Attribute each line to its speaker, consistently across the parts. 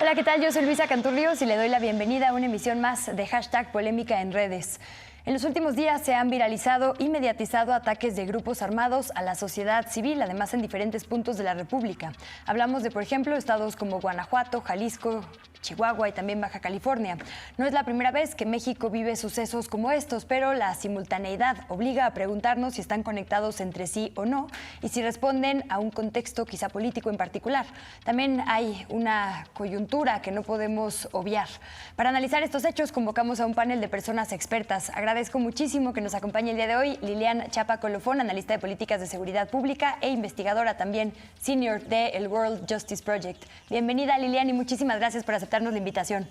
Speaker 1: Hola, ¿qué tal? Yo soy Luisa Canturrios y le doy la bienvenida a una emisión más de Hashtag Polémica en Redes. En los últimos días se han viralizado y mediatizado ataques de grupos armados a la sociedad civil, además en diferentes puntos de la República. Hablamos de, por ejemplo, estados como Guanajuato, Jalisco, Chihuahua y también Baja California. No es la primera vez que México vive sucesos como estos, pero la simultaneidad obliga a preguntarnos si están conectados entre sí o no y si responden a un contexto quizá político en particular. También hay una coyuntura que no podemos obviar. Para analizar estos hechos convocamos a un panel de personas expertas. Agradezco muchísimo que nos acompañe el día de hoy Lilian Chapa Colofón, analista de políticas de seguridad pública e investigadora también senior de el World Justice Project. Bienvenida, Lilian, y muchísimas gracias por aceptarnos la invitación.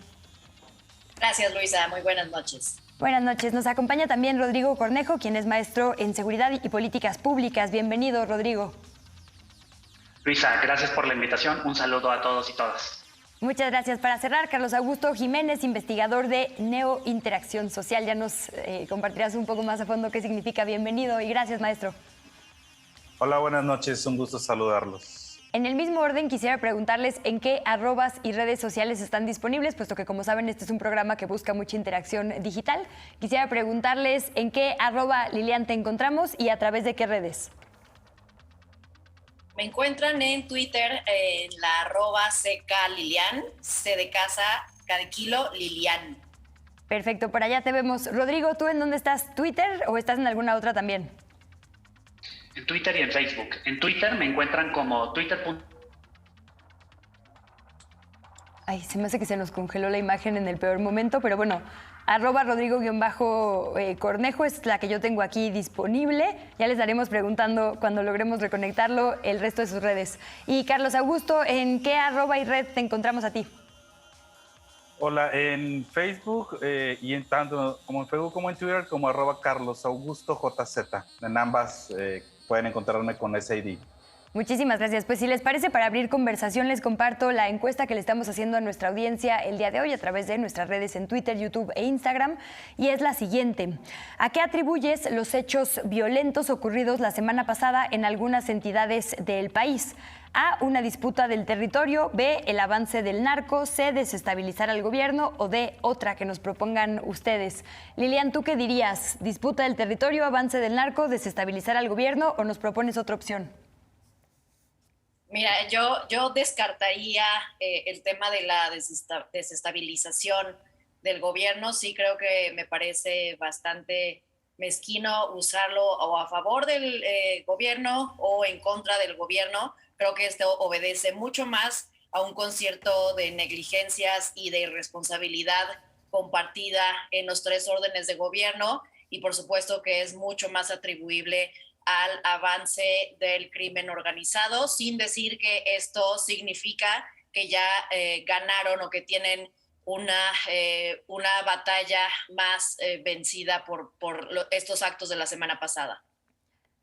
Speaker 2: Gracias, Luisa. Muy buenas noches.
Speaker 1: Buenas noches. Nos acompaña también Rodrigo Cornejo, quien es maestro en seguridad y políticas públicas. Bienvenido, Rodrigo.
Speaker 3: Luisa, gracias por la invitación. Un saludo a todos y todas.
Speaker 1: Muchas gracias. Para cerrar, Carlos Augusto Jiménez, investigador de Neointeracción Social. Ya nos compartirás un poco más a fondo qué significa. Bienvenido y gracias, maestro.
Speaker 4: Hola, buenas noches. Un gusto saludarlos.
Speaker 1: En el mismo orden, quisiera preguntarles en qué arrobas y redes sociales están disponibles, puesto que, como saben, este es un programa que busca mucha interacción digital. Quisiera preguntarles en qué arroba, Lilian, te encontramos y a través de qué redes.
Speaker 2: Me encuentran en Twitter en la @CKLilian, C de casa, K de kilo, Lilian.
Speaker 1: Perfecto, por allá te vemos. Rodrigo, ¿tú en dónde estás? ¿Twitter o estás en alguna otra también?
Speaker 3: En Twitter y en Facebook. En Twitter me encuentran como Twitter.
Speaker 1: Ay, se me hace que se nos congeló la imagen en el peor momento, pero bueno, @Rodrigo_Cornejo es la que yo tengo aquí disponible. Ya les estaremos preguntando cuando logremos reconectarlo el resto de sus redes. Y Carlos Augusto, ¿en qué arroba y red te encontramos a ti?
Speaker 4: Hola, en Facebook y en tanto como en Facebook como en Twitter como @CarlosAugustoJZ. En ambas pueden encontrarme con ese ID.
Speaker 1: Muchísimas gracias. Pues si les parece, para abrir conversación les comparto la encuesta que le estamos haciendo a nuestra audiencia el día de hoy a través de nuestras redes en Twitter, YouTube e Instagram, y es la siguiente. ¿A qué atribuyes los hechos violentos ocurridos la semana pasada en algunas entidades del país? A, una disputa del territorio; B, el avance del narco; C, desestabilizar al gobierno; o D, otra que nos propongan ustedes. Lilian, ¿tú qué dirías? ¿Disputa del territorio, avance del narco, desestabilizar al gobierno o nos propones otra opción?
Speaker 2: Mira, yo descartaría el tema de la desestabilización del gobierno. Sí creo que me parece bastante mezquino usarlo o a favor del gobierno o en contra del gobierno. Creo que esto obedece mucho más a un concierto de negligencias y de irresponsabilidad compartida en los tres órdenes de gobierno, y por supuesto que es mucho más atribuible al avance del crimen organizado, sin decir que esto significa que ya ganaron o que tienen una batalla más vencida por estos actos de la semana pasada.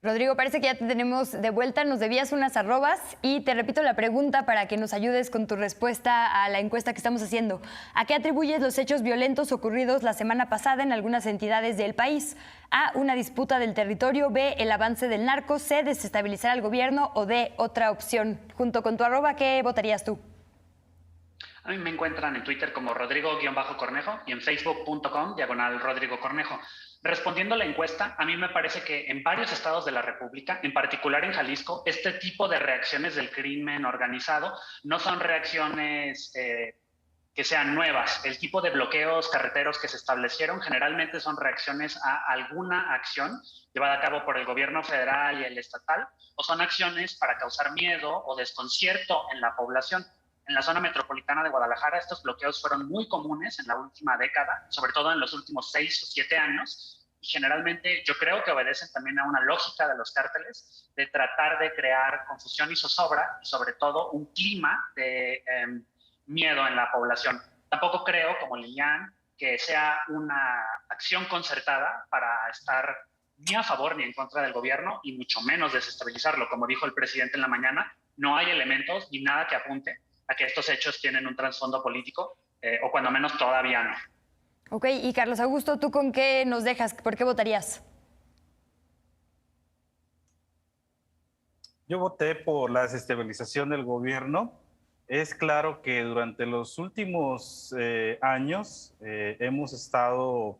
Speaker 1: Rodrigo, parece que ya te tenemos de vuelta. Nos debías unas arrobas y te repito la pregunta para que nos ayudes con tu respuesta a la encuesta que estamos haciendo. ¿A qué atribuyes los hechos violentos ocurridos la semana pasada en algunas entidades del país? A, una disputa del territorio; B, el avance del narco; C, desestabilizar al gobierno; o D, otra opción. Junto con tu arroba, ¿qué votarías tú?
Speaker 3: A mí me encuentran en Twitter como Rodrigo_Cornejo y en Facebook.com/Rodrigo Cornejo. Respondiendo a la encuesta, a mí me parece que en varios estados de la República, en particular en Jalisco, este tipo de reacciones del crimen organizado no son reacciones que sean nuevas. El tipo de bloqueos carreteros que se establecieron generalmente son reacciones a alguna acción llevada a cabo por el gobierno federal y el estatal, o son acciones para causar miedo o desconcierto en la población. En la zona metropolitana de Guadalajara, estos bloqueos fueron muy comunes en la última década, sobre todo en los últimos 6 o 7 años, y generalmente yo creo que obedecen también a una lógica de los cárteles de tratar de crear confusión y zozobra, y sobre todo un clima de miedo en la población. Tampoco creo, como Lilian, que sea una acción concertada para estar ni a favor ni en contra del gobierno, y mucho menos desestabilizarlo. Como dijo el presidente en la mañana, no hay elementos ni nada que apunte a que estos hechos tienen un trasfondo político, o cuando menos todavía no.
Speaker 1: Ok, y Carlos Augusto, ¿tú con qué nos dejas? ¿Por qué votarías?
Speaker 4: Yo voté por la desestabilización del gobierno es claro que durante los últimos años hemos estado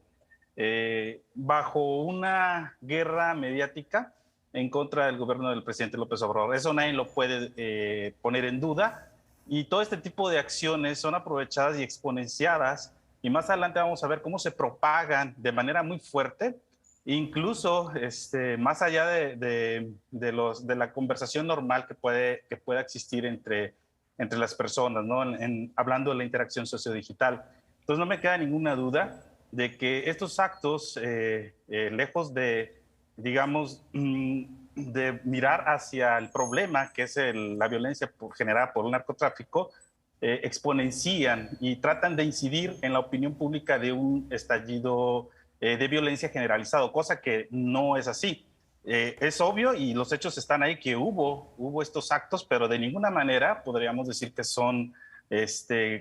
Speaker 4: bajo una guerra mediática en contra del gobierno del presidente López Obrador. Eso nadie lo puede poner en duda, y todo este tipo de acciones son aprovechadas y exponenciadas, y más adelante vamos a ver cómo se propagan de manera muy fuerte, incluso más allá de la conversación normal que pueda existir entre las personas, ¿no? Hablando de la interacción sociodigital. Entonces no me queda ninguna duda de que estos actos, lejos de, digamos, de mirar hacia el problema, que es la violencia generada por el narcotráfico, exponencian y tratan de incidir en la opinión pública de un estallido de violencia generalizado, cosa que no es así. Es obvio, y los hechos están ahí, que hubo estos actos, pero de ninguna manera podríamos decir que son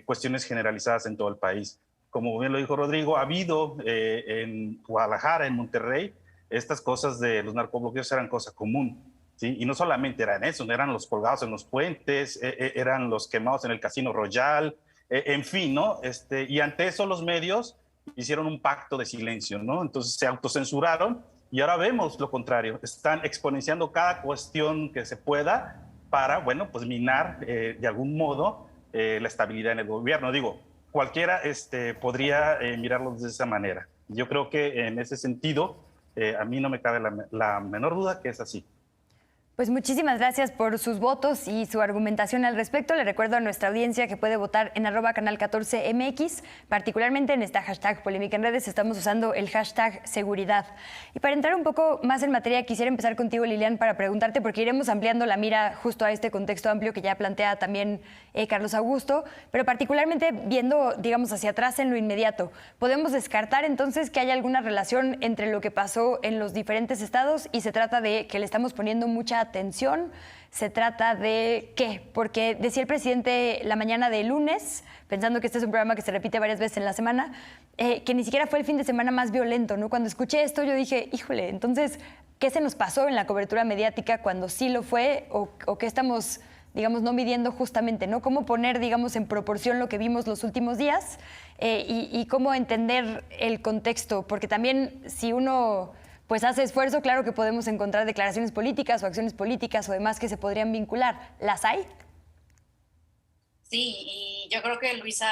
Speaker 4: cuestiones generalizadas en todo el país. Como bien lo dijo Rodrigo, ha habido en Guadalajara, en Monterrey, estas cosas de los narcobloqueos eran cosa común, ¿sí? Y no solamente eran eso, eran los colgados en los puentes, eran los quemados en el Casino Royal, en fin, ¿no? Y ante eso los medios hicieron un pacto de silencio, ¿no? Entonces se autocensuraron, y ahora vemos lo contrario. Están exponenciando cada cuestión que se pueda para, bueno, pues minar de algún modo la estabilidad en el gobierno. Digo, cualquiera podría mirarlo de esa manera. Yo creo que en ese sentido, a mí no me cabe la menor duda que es así.
Speaker 1: Pues muchísimas gracias por sus votos y su argumentación al respecto. Le recuerdo a nuestra audiencia que puede votar en @canal14mx, particularmente en esta hashtag Polémica en Redes. Estamos usando el hashtag seguridad. Y para entrar un poco más en materia, quisiera empezar contigo, Lilian, para preguntarte, porque iremos ampliando la mira justo a este contexto amplio que ya plantea también Carlos Augusto, pero particularmente viendo, digamos, hacia atrás en lo inmediato. ¿Podemos descartar entonces que haya alguna relación entre lo que pasó en los diferentes estados y se trata de que le estamos poniendo mucha atención? ¿Se trata de qué? Porque decía el presidente la mañana de lunes, pensando que este es un programa que se repite varias veces en la semana, que ni siquiera fue el fin de semana más violento, ¿no? Cuando escuché esto yo dije, híjole, entonces, ¿qué se nos pasó en la cobertura mediática cuando sí lo fue o qué estamos, digamos, no midiendo justamente, ¿no? ¿Cómo poner, digamos, en proporción lo que vimos los últimos días y cómo entender el contexto? Porque también si uno pues hace esfuerzo, claro que podemos encontrar declaraciones políticas o acciones políticas o demás que se podrían vincular. ¿Las hay?
Speaker 2: Sí, y yo creo que, Luisa,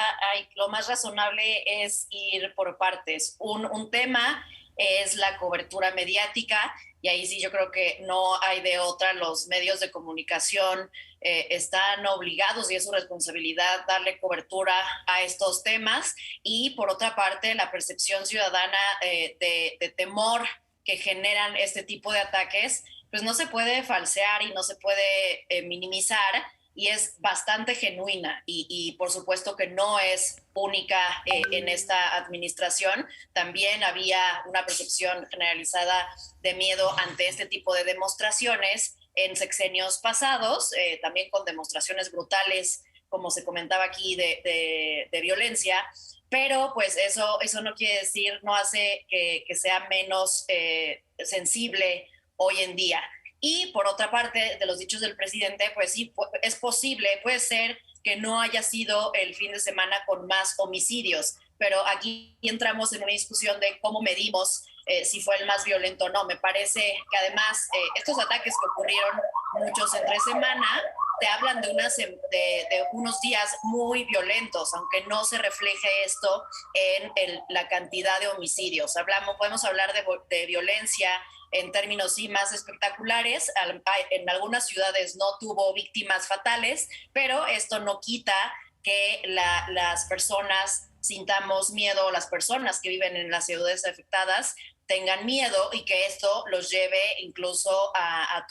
Speaker 2: lo más razonable es ir por partes. Un tema es la cobertura mediática, y ahí sí yo creo que no hay de otra. Los medios de comunicación están obligados, y es su responsabilidad, darle cobertura a estos temas. Y por otra parte, la percepción ciudadana de temor que generan este tipo de ataques, pues no se puede falsear y no se puede minimizar, y es bastante genuina, y por supuesto que no es única en esta administración. También había una percepción generalizada de miedo ante este tipo de demostraciones en sexenios pasados, también con demostraciones brutales, como se comentaba aquí, de violencia. Pero pues eso no quiere decir, no hace que sea menos sensible hoy en día. Y por otra parte, de los dichos del presidente, pues sí, es posible, puede ser que no haya sido el fin de semana con más homicidios, pero aquí entramos en una discusión de cómo medimos si fue el más violento o no. Me parece que además estos ataques que ocurrieron muchos entre semana te hablan de unos días muy violentos, aunque no se refleje esto en la cantidad de homicidios. Podemos hablar de violencia en términos sí más espectaculares. En algunas ciudades no tuvo víctimas fatales, pero esto no quita que las personas sintamos miedo, las personas que viven en las ciudades afectadas tengan miedo, y que esto los lleve incluso a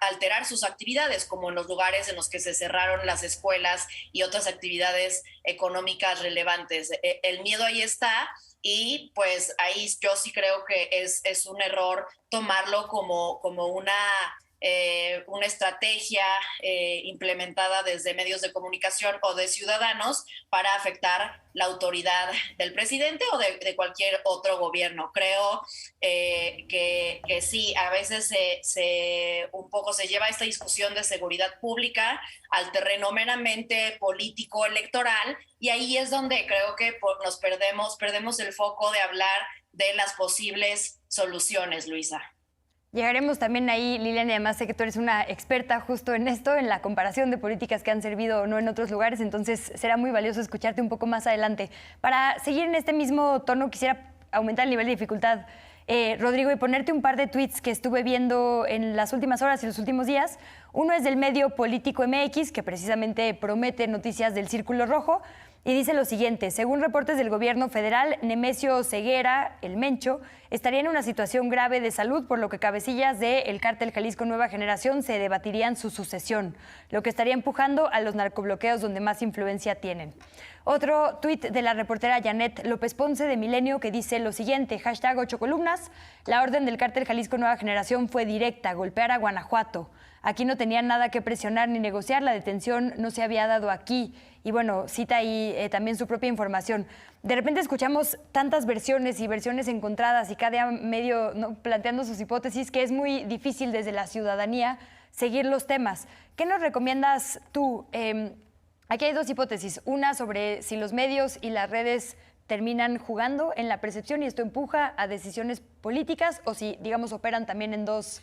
Speaker 2: alterar sus actividades, como en los lugares en los que se cerraron las escuelas y otras actividades económicas relevantes. El miedo ahí está, y pues ahí yo sí creo que es un error tomarlo como una una estrategia implementada desde medios de comunicación o de ciudadanos para afectar la autoridad del presidente o de cualquier otro gobierno. Creo que sí, a veces un poco se lleva esta discusión de seguridad pública al terreno meramente político electoral, y ahí es donde creo que nos perdemos el foco de hablar de las posibles soluciones, Luisa.
Speaker 1: Llegaremos también ahí, Lilian, y además sé que tú eres una experta justo en esto, en la comparación de políticas que han servido o no en otros lugares, entonces será muy valioso escucharte un poco más adelante. Para seguir en este mismo tono, quisiera aumentar el nivel de dificultad, Rodrigo, y ponerte un par de tweets que estuve viendo en las últimas horas y los últimos días. Uno es del medio Político MX, que precisamente promete noticias del Círculo Rojo, y dice lo siguiente: según reportes del gobierno federal, Nemesio Ceguera, el Mencho, estaría en una situación grave de salud, por lo que cabecillas del Cártel Jalisco Nueva Generación se debatirían su sucesión, lo que estaría empujando a los narcobloqueos donde más influencia tienen. Otro tuit de la reportera Janet López Ponce de Milenio que dice lo siguiente, hashtag 8 columnas, la orden del Cártel Jalisco Nueva Generación fue directa, golpear a Guanajuato. Aquí no tenían nada que presionar ni negociar, la detención no se había dado aquí. Y bueno, cita ahí también su propia información. De repente escuchamos tantas versiones y versiones encontradas y cada medio, ¿no?, planteando sus hipótesis, que es muy difícil desde la ciudadanía seguir los temas. ¿Qué nos recomiendas tú? Aquí hay dos hipótesis. Una sobre si los medios y las redes terminan jugando en la percepción y esto empuja a decisiones políticas, o si, digamos, operan también en dos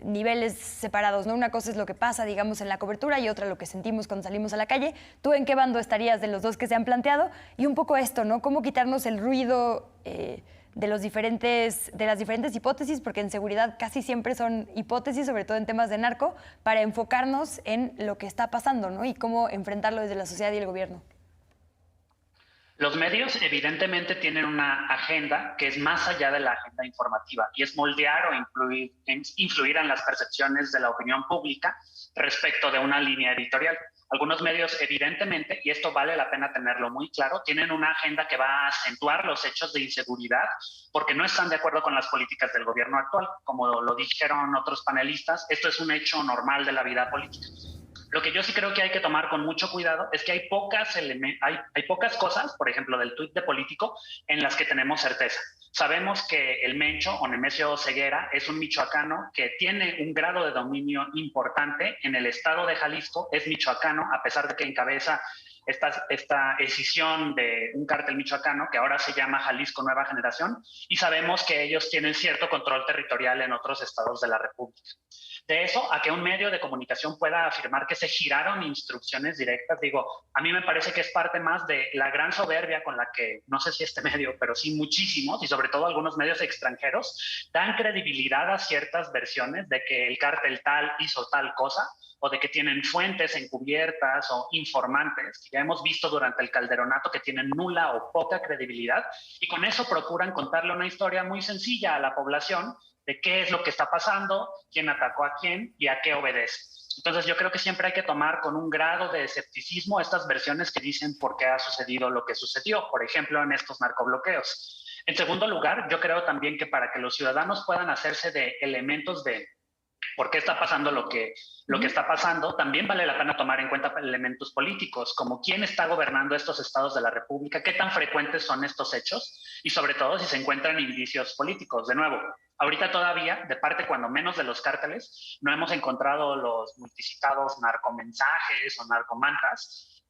Speaker 1: niveles separados, ¿no? Una cosa es lo que pasa, digamos, en la cobertura y otra lo que sentimos cuando salimos a la calle. ¿Tú en qué bando estarías de los dos que se han planteado? Y un poco esto, ¿no? ¿Cómo quitarnos el ruido de las diferentes hipótesis? Porque en seguridad casi siempre son hipótesis, sobre todo en temas de narco, para enfocarnos en lo que está pasando, ¿no? Y cómo enfrentarlo desde la sociedad y el gobierno.
Speaker 3: Los medios evidentemente tienen una agenda que es más allá de la agenda informativa y es moldear o influir en las percepciones de la opinión pública respecto de una línea editorial. Algunos medios evidentemente, y esto vale la pena tenerlo muy claro, tienen una agenda que va a acentuar los hechos de inseguridad porque no están de acuerdo con las políticas del gobierno actual. Como lo dijeron otros panelistas, esto es un hecho normal de la vida política. Lo que yo sí creo que hay que tomar con mucho cuidado es que hay pocas cosas, por ejemplo, del tuit de Político, en las que tenemos certeza. Sabemos que el Mencho o Nemesio Ceguera es un michoacano que tiene un grado de dominio importante en el estado de Jalisco, es michoacano, a pesar de que encabeza esta escisión de un cártel michoacano que ahora se llama Jalisco Nueva Generación, y sabemos que ellos tienen cierto control territorial en otros estados de la República. De eso a que un medio de comunicación pueda afirmar que se giraron instrucciones directas, digo, a mí me parece que es parte más de la gran soberbia con la que, no sé si este medio, pero sí muchísimos, y sobre todo algunos medios extranjeros, dan credibilidad a ciertas versiones de que el cártel tal hizo tal cosa, o de que tienen fuentes encubiertas o informantes, que ya hemos visto durante el Calderonato que tienen nula o poca credibilidad, y con eso procuran contarle una historia muy sencilla a la población de qué es lo que está pasando, quién atacó a quién y a qué obedece. Entonces yo creo que siempre hay que tomar con un grado de escepticismo estas versiones que dicen por qué ha sucedido lo que sucedió, por ejemplo, en estos narcobloqueos. En segundo lugar, yo creo también que para que los ciudadanos puedan hacerse de elementos de por qué está pasando lo que está pasando, también vale la pena tomar en cuenta elementos políticos, como quién está gobernando estos estados de la República, qué tan frecuentes son estos hechos y sobre todo si se encuentran indicios políticos. De nuevo, ahorita todavía, de parte cuando menos de los cárteles, no hemos encontrado los multicitados narcomensajes o narcomantas,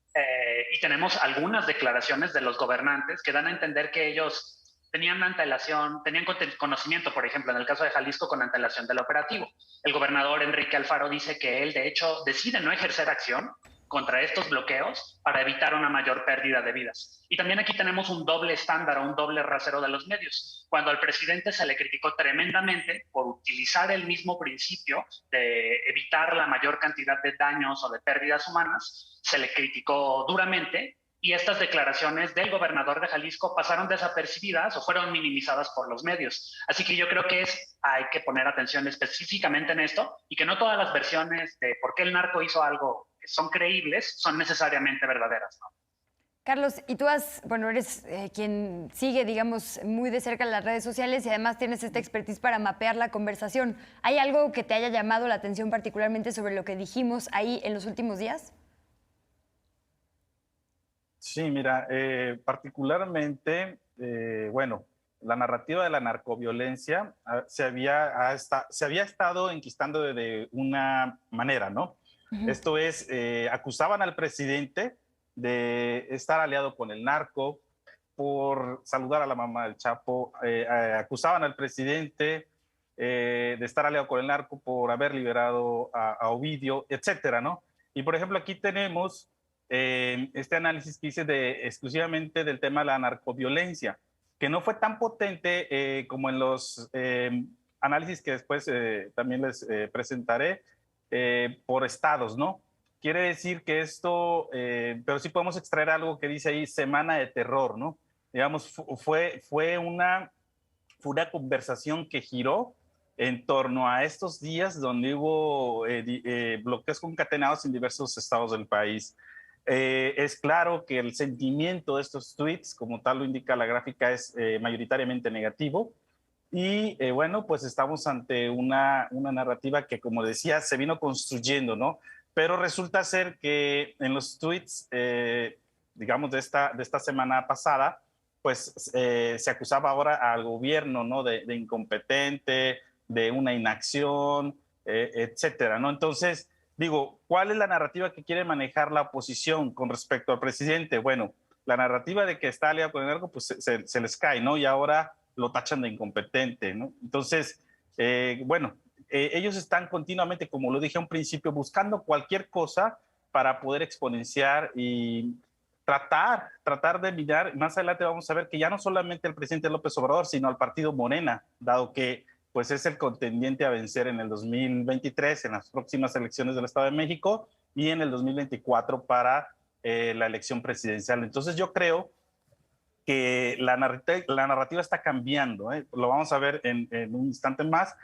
Speaker 3: y tenemos algunas declaraciones de los gobernantes que dan a entender que ellos tenían antelación, tenían conocimiento, por ejemplo, en el caso de Jalisco, con antelación del operativo. El gobernador Enrique Alfaro dice que él, de hecho, decide no ejercer acción contra estos bloqueos para evitar una mayor pérdida de vidas. Y también aquí tenemos un doble estándar o un doble rasero de los medios. Cuando al presidente se le criticó tremendamente por utilizar el mismo principio de evitar la mayor cantidad de daños o de pérdidas humanas, se le criticó duramente, y estas declaraciones del gobernador de Jalisco pasaron desapercibidas o fueron minimizadas por los medios. Así que yo creo que hay que poner atención específicamente en esto y que no todas las versiones de por qué el narco hizo algo que son creíbles son necesariamente verdaderas, ¿no?
Speaker 1: Carlos, y tú eres quien sigue, digamos, muy de cerca las redes sociales y además tienes esta expertise para mapear la conversación. ¿Hay algo que te haya llamado la atención particularmente sobre lo que dijimos ahí en los últimos días?
Speaker 4: Sí, mira, particularmente, bueno, la narrativa de la narcoviolencia se había estado enquistando de una manera, ¿no? Esto es, acusaban al presidente de estar aliado con el narco, por saludar a la mamá del Chapo, acusaban al presidente de estar aliado con el narco por haber liberado a Ovidio, etcétera, ¿no? Y por ejemplo, aquí tenemos este análisis que hice exclusivamente del tema de la narcoviolencia, que no fue tan potente como en los análisis que después también les presentaré por estados, ¿no? Quiere decir que esto, pero sí podemos extraer algo que dice ahí, semana de terror, ¿no? Digamos, fue una conversación que giró en torno a estos días donde hubo bloqueos concatenados en diversos estados del país. Es claro que el sentimiento de estos tweets, como tal lo indica la gráfica, es mayoritariamente negativo. Y bueno, pues estamos ante una narrativa que, como decía, se vino construyendo, ¿no? Pero resulta ser que en los tweets, digamos, de esta semana pasada, pues se acusaba ahora al gobierno, ¿no? De incompetente, de una inacción, etcétera, ¿no? Entonces, digo, ¿cuál es la narrativa que quiere manejar la oposición con respecto al presidente? Bueno, la narrativa de que está aliado con el narco, pues se les cae, ¿no? Y ahora lo tachan de incompetente, ¿no? Entonces, bueno, ellos están continuamente, como lo dije a un principio, buscando cualquier cosa para poder exponenciar y tratar de mirar. Más adelante vamos a ver que ya no solamente el presidente López Obrador, sino al partido Morena, dado que pues es el contendiente a vencer en el 2023, en las próximas elecciones del Estado de México, y en el 2024 para la elección presidencial. Entonces yo creo que la narrativa está cambiando, lo vamos a ver en un instante más,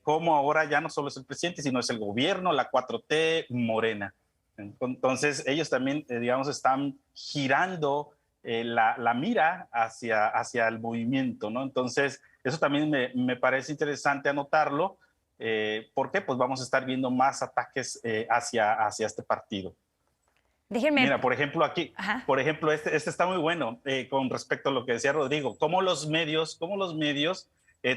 Speaker 4: cómo ahora ya no solo es el presidente, sino es el gobierno, la 4T, Morena. Entonces ellos también, digamos, están girando la mira hacia el movimiento, ¿no? Entonces eso también me parece interesante anotarlo, porque pues vamos a estar viendo más ataques hacia este partido.
Speaker 1: Déjenme.
Speaker 4: Mira, por ejemplo, aquí, por ejemplo, este está muy bueno con respecto a lo que decía Rodrigo, cómo los medios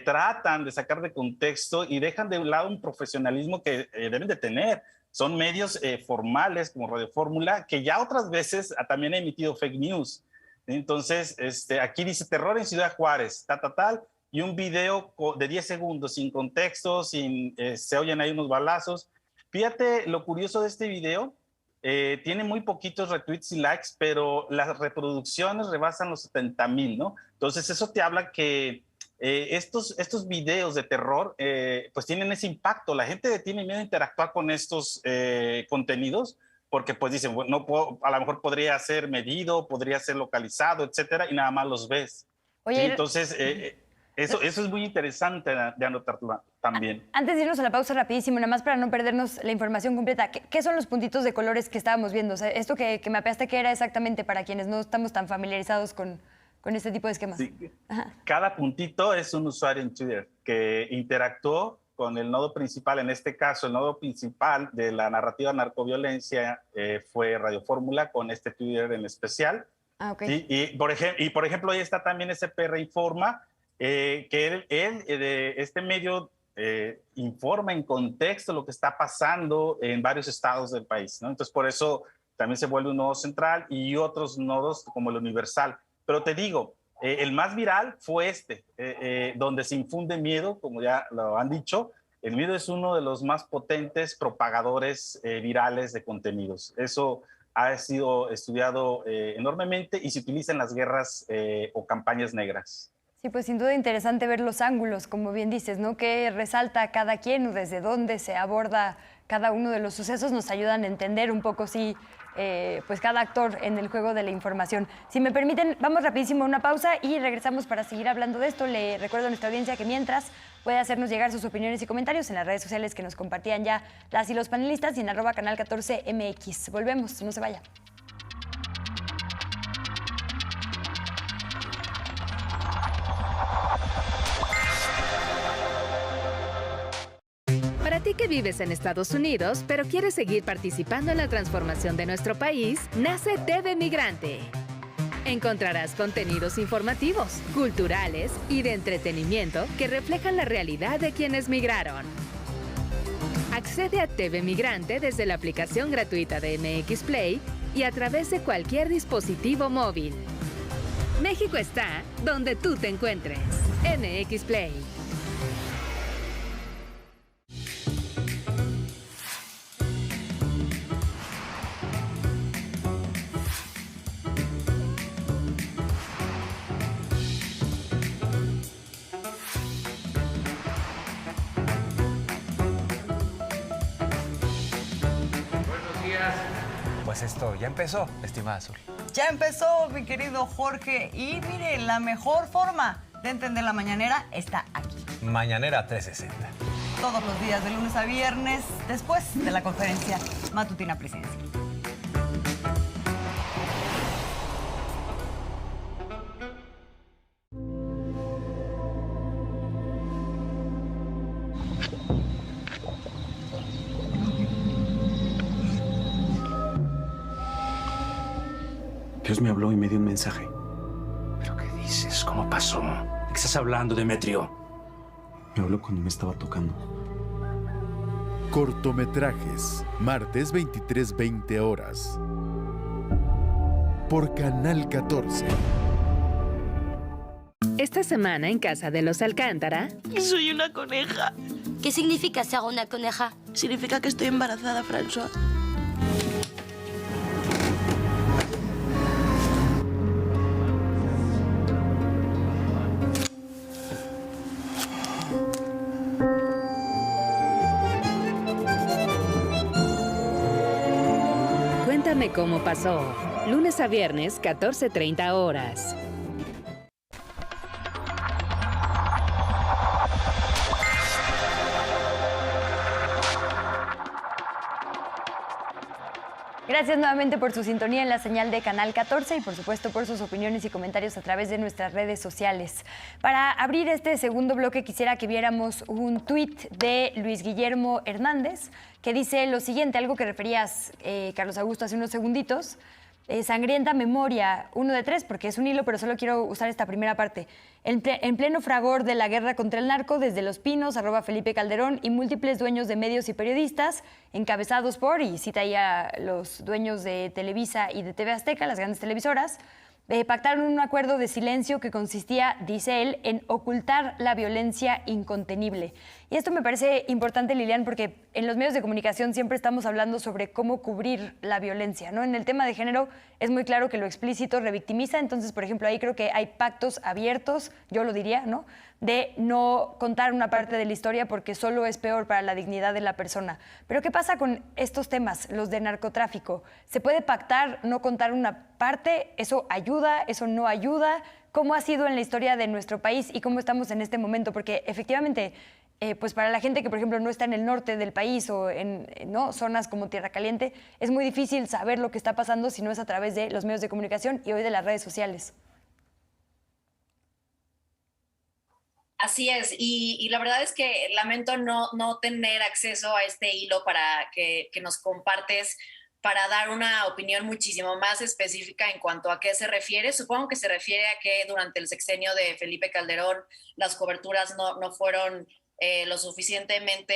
Speaker 4: tratan de sacar de contexto y dejan de un lado un profesionalismo que deben de tener. Son medios formales como Radio Fórmula, que ya otras veces también ha emitido fake news. Entonces, aquí dice terror en Ciudad Juárez, tal, y un video de 10 segundos sin contexto, se oyen ahí unos balazos. Fíjate lo curioso de este video. Tiene muy poquitos retweets y likes, pero las reproducciones rebasan los 70,000, ¿no? Entonces eso te habla que estos videos de terror pues tienen ese impacto. La gente tiene miedo de interactuar con estos contenidos porque pues dicen, bueno, no puedo, a lo mejor podría ser medido, podría ser localizado, etcétera, y nada más los ves. Oye, ¿sí? Entonces eso es muy interesante de anotar también.
Speaker 1: Antes de irnos a la pausa rapidísimo, nada más para no perdernos la información completa, ¿qué son los puntitos de colores que estábamos viendo? O sea, esto que mapeaste, ¿qué era exactamente para quienes no estamos tan familiarizados con este tipo de esquemas?
Speaker 4: Sí. Cada puntito es un usuario en Twitter que interactuó con el nodo principal. En este caso, el nodo principal de la narrativa narcoviolencia fue Radio Fórmula, con este Twitter en especial.
Speaker 1: Okay.
Speaker 4: ¿Sí? Y por ejemplo, ahí está también SPR Informa, que él de este medio informa en contexto lo que está pasando en varios estados del país, ¿no? Entonces, por eso también se vuelve un nodo central y otros nodos como el Universal. Pero te digo, el más viral fue donde se infunde miedo, como ya lo han dicho. El miedo es uno de los más potentes propagadores virales de contenidos. Eso ha sido estudiado enormemente y se utiliza en las guerras o campañas negras.
Speaker 1: Sí, pues sin duda interesante ver los ángulos, como bien dices, ¿no? Que resalta cada quien o desde dónde se aborda cada uno de los sucesos, nos ayudan a entender un poco, sí, pues cada actor en el juego de la información. Si me permiten, vamos rapidísimo a una pausa y regresamos para seguir hablando de esto. Le recuerdo a nuestra audiencia que mientras puede hacernos llegar sus opiniones y comentarios en las redes sociales que nos compartían ya las y los panelistas y en @canal14mx. Volvemos, no se vaya.
Speaker 5: vives en Estados Unidos, pero quieres seguir participando en la transformación de nuestro país, nace TV Migrante. Encontrarás contenidos informativos, culturales y de entretenimiento que reflejan la realidad de quienes migraron. Accede a TV Migrante desde la aplicación gratuita de MX Play y a través de cualquier dispositivo móvil. México está donde tú te encuentres. MX Play.
Speaker 6: Pues esto ya empezó, estimada Azul.
Speaker 7: Ya empezó, mi querido Jorge. Y mire, la mejor forma de entender la mañanera está aquí.
Speaker 6: Mañanera 360.
Speaker 7: Todos los días, de lunes a viernes, después de la conferencia matutina presidencial.
Speaker 8: Dios me habló y me dio un mensaje.
Speaker 9: ¿Pero qué dices? ¿Cómo pasó? ¿De qué estás hablando, Demetrio?
Speaker 8: Me habló cuando me estaba tocando.
Speaker 10: Cortometrajes, martes 23:20 horas. Por Canal 14.
Speaker 5: Esta semana en casa de los Alcántara.
Speaker 11: Soy una coneja.
Speaker 12: ¿Qué significa ser una coneja?
Speaker 11: Significa que estoy embarazada, François.
Speaker 5: Cuéntame cómo pasó. Lunes a viernes, 14:30 horas.
Speaker 1: Gracias nuevamente por su sintonía en la señal de Canal 14 y por supuesto por sus opiniones y comentarios a través de nuestras redes sociales. Para abrir este segundo bloque quisiera que viéramos un tuit de Luis Guillermo Hernández que dice lo siguiente, algo que referías, Carlos Augusto, hace unos segunditos. Sangrienta memoria, 1 de 3, porque es un hilo, pero solo quiero usar esta primera parte. En pleno fragor de la guerra contra el narco, desde Los Pinos, @Felipe Calderón y múltiples dueños de medios y periodistas, encabezados por, y cita ahí a los dueños de Televisa y de TV Azteca, las grandes televisoras, pactaron un acuerdo de silencio que consistía, dice él, en ocultar la violencia incontenible. Y esto me parece importante, Lilian, porque en los medios de comunicación siempre estamos hablando sobre cómo cubrir la violencia, ¿no? En el tema de género es muy claro que lo explícito revictimiza, entonces, por ejemplo, ahí creo que hay pactos abiertos, yo lo diría, ¿no?, de no contar una parte de la historia porque solo es peor para la dignidad de la persona. Pero ¿qué pasa con estos temas, los de narcotráfico? ¿Se puede pactar no contar una parte? ¿Eso ayuda? ¿Eso no ayuda? ¿Cómo ha sido en la historia de nuestro país y cómo estamos en este momento? Porque efectivamente, pues para la gente que, por ejemplo, no está en el norte del país o en ¿no?, zonas como Tierra Caliente, es muy difícil saber lo que está pasando si no es a través de los medios de comunicación y hoy de las redes sociales.
Speaker 2: Así es, y la verdad es que lamento no tener acceso a este hilo para que nos compartes para dar una opinión muchísimo más específica en cuanto a qué se refiere. Supongo que se refiere a que durante el sexenio de Felipe Calderón las coberturas no fueron lo suficientemente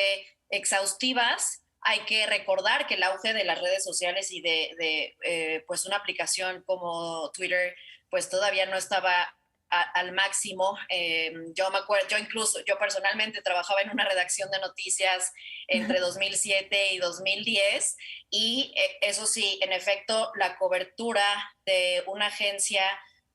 Speaker 2: exhaustivas. Hay que recordar que el auge de las redes sociales y de pues una aplicación como Twitter pues todavía no estaba al máximo. Yo me acuerdo, yo personalmente trabajaba en una redacción de noticias entre 2007 y 2010 y eso sí, en efecto, la cobertura de una agencia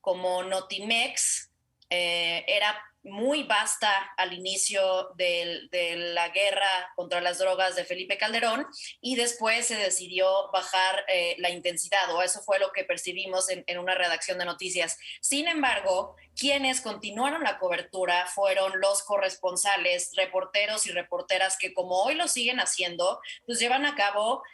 Speaker 2: como Notimex era muy vasta al inicio de la guerra contra las drogas de Felipe Calderón y después se decidió bajar la intensidad, o eso fue lo que percibimos en una redacción de noticias. Sin embargo, quienes continuaron la cobertura fueron los corresponsales, reporteros y reporteras que, como hoy lo siguen haciendo, pues llevan a cabo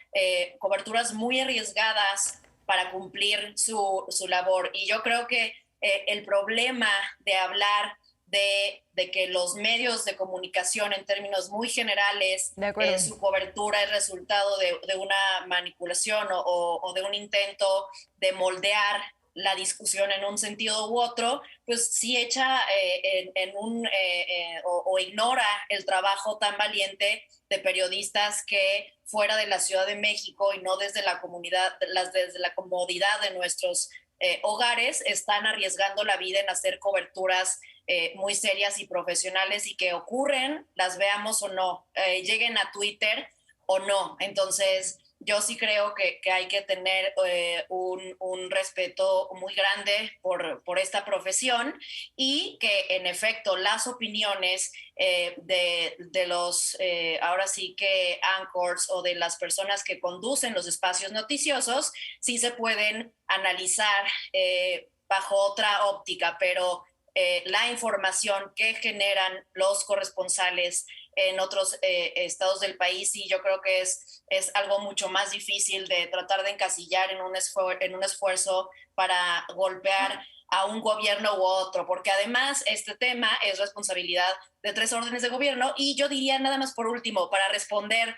Speaker 2: coberturas muy arriesgadas para cumplir su labor. Y yo creo que el problema de hablar de que los medios de comunicación en términos muy generales, su cobertura es resultado de una manipulación o de un intento de moldear la discusión en un sentido u otro, pues sí echa o ignora el trabajo tan valiente de periodistas que fuera de la Ciudad de México y no desde la comunidad, desde la comodidad de nuestros hogares, están arriesgando la vida en hacer coberturas muy serias y profesionales y que ocurren, las veamos o no, lleguen a Twitter o no. Entonces, yo sí creo que hay que tener un respeto muy grande por esta profesión y que, en efecto, las opiniones de los, ahora sí que anchors o de las personas que conducen los espacios noticiosos, sí se pueden analizar bajo otra óptica, pero la información que generan los corresponsales en otros estados del país, y yo creo que es algo mucho más difícil de tratar de encasillar en un esfuerzo para golpear a un gobierno u otro, porque además este tema es responsabilidad de 3 órdenes de gobierno. Y yo diría, nada más por último, para responder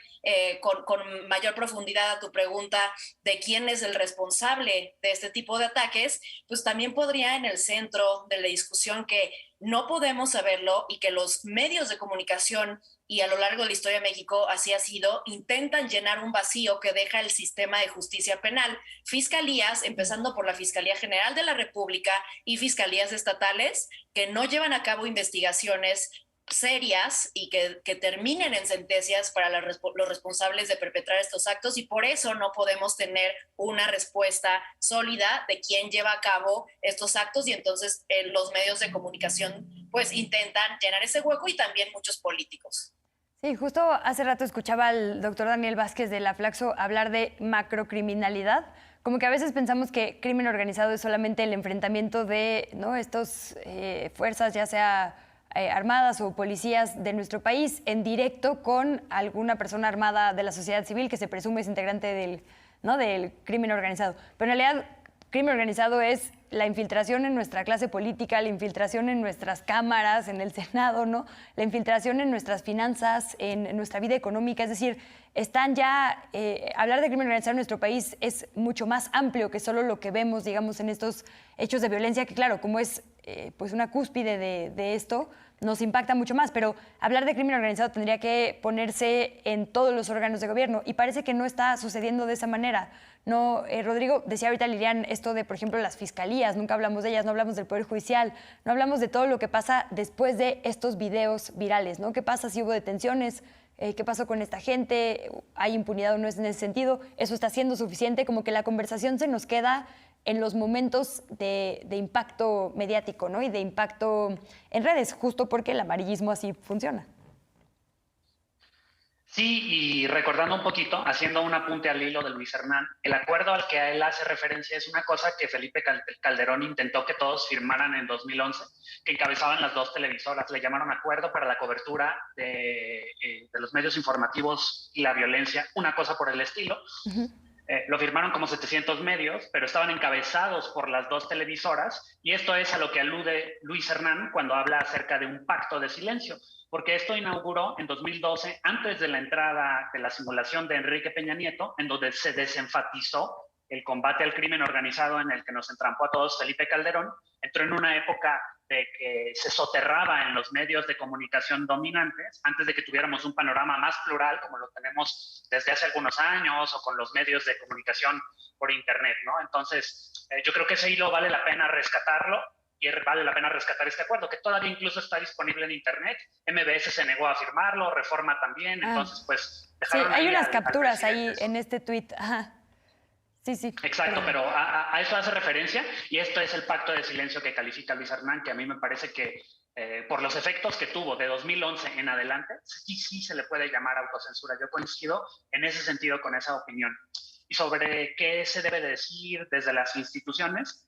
Speaker 2: con mayor profundidad a tu pregunta de quién es el responsable de este tipo de ataques, pues también podría en el centro de la discusión que no podemos saberlo y que los medios de comunicación y a lo largo de la historia de México así ha sido, intentan llenar un vacío que deja el sistema de justicia penal. Fiscalías, empezando por la Fiscalía General de la República y fiscalías estatales, que no llevan a cabo investigaciones serias y que terminen en sentencias para los responsables de perpetrar estos actos, y por eso no podemos tener una respuesta sólida de quién lleva a cabo estos actos, y entonces los medios de comunicación pues intentan llenar ese hueco, y también muchos políticos.
Speaker 1: Sí, justo hace rato escuchaba al doctor Daniel Vázquez de la Flaxo hablar de macrocriminalidad. Como que a veces pensamos que crimen organizado es solamente el enfrentamiento de, ¿no?, estas fuerzas, ya sea armadas o policías de nuestro país, en directo con alguna persona armada de la sociedad civil que se presume es integrante del crimen organizado. Pero en realidad, crimen organizado es la infiltración en nuestra clase política, la infiltración en nuestras cámaras, en el Senado, ¿no?, la infiltración en nuestras finanzas, en nuestra vida económica. Es decir, están ya, hablar de crimen organizado en nuestro país es mucho más amplio que solo lo que vemos, digamos, en estos hechos de violencia, que claro, como es pues una cúspide de esto, nos impacta mucho más, pero hablar de crimen organizado tendría que ponerse en todos los órganos de gobierno, y parece que no está sucediendo de esa manera. No, Rodrigo, decía ahorita Lilian esto de, por ejemplo, las fiscalías, nunca hablamos de ellas, no hablamos del Poder Judicial, no hablamos de todo lo que pasa después de estos videos virales, ¿no? ¿Qué pasa si hubo detenciones? ¿Qué pasó con esta gente? ¿Hay impunidad o no es en ese sentido? ¿Eso está siendo suficiente? Como que la conversación se nos queda en los momentos de impacto mediático, ¿no?, y de impacto en redes, justo porque el amarillismo así funciona.
Speaker 3: Sí, y recordando un poquito, haciendo un apunte al hilo de Luis Hernán, el acuerdo al que a él hace referencia es una cosa que Felipe Calderón intentó que todos firmaran en 2011, que encabezaban las 2 televisoras. Le llamaron Acuerdo para la cobertura de los medios informativos y la violencia, una cosa por el estilo. Lo firmaron como 700 medios, pero estaban encabezados por las 2 televisoras, y esto es a lo que alude Luis Hernán cuando habla acerca de un pacto de silencio, porque esto inauguró en 2012, antes de la entrada de la simulación de Enrique Peña Nieto, en donde se desenfatizó el combate al crimen organizado en el que nos entrampó a todos Felipe Calderón. Entró en una época de que se soterraba en los medios de comunicación dominantes, antes de que tuviéramos un panorama más plural como lo tenemos desde hace algunos años, o con los medios de comunicación por internet, ¿no? Entonces, yo creo que ese hilo vale la pena rescatarlo, y vale la pena rescatar este acuerdo, que todavía incluso está disponible en internet. MBS se negó a firmarlo, Reforma también, entonces pues dejaron.
Speaker 1: Sí, hay unas capturas ahí en este tuit. Ajá. Sí.
Speaker 3: Exacto, pero a eso hace referencia, y esto es el pacto de silencio que califica Luis Hernán, que a mí me parece que por los efectos que tuvo de 2011 en adelante, sí se le puede llamar autocensura. Yo coincido en ese sentido con esa opinión. Y sobre qué se debe decir desde las instituciones,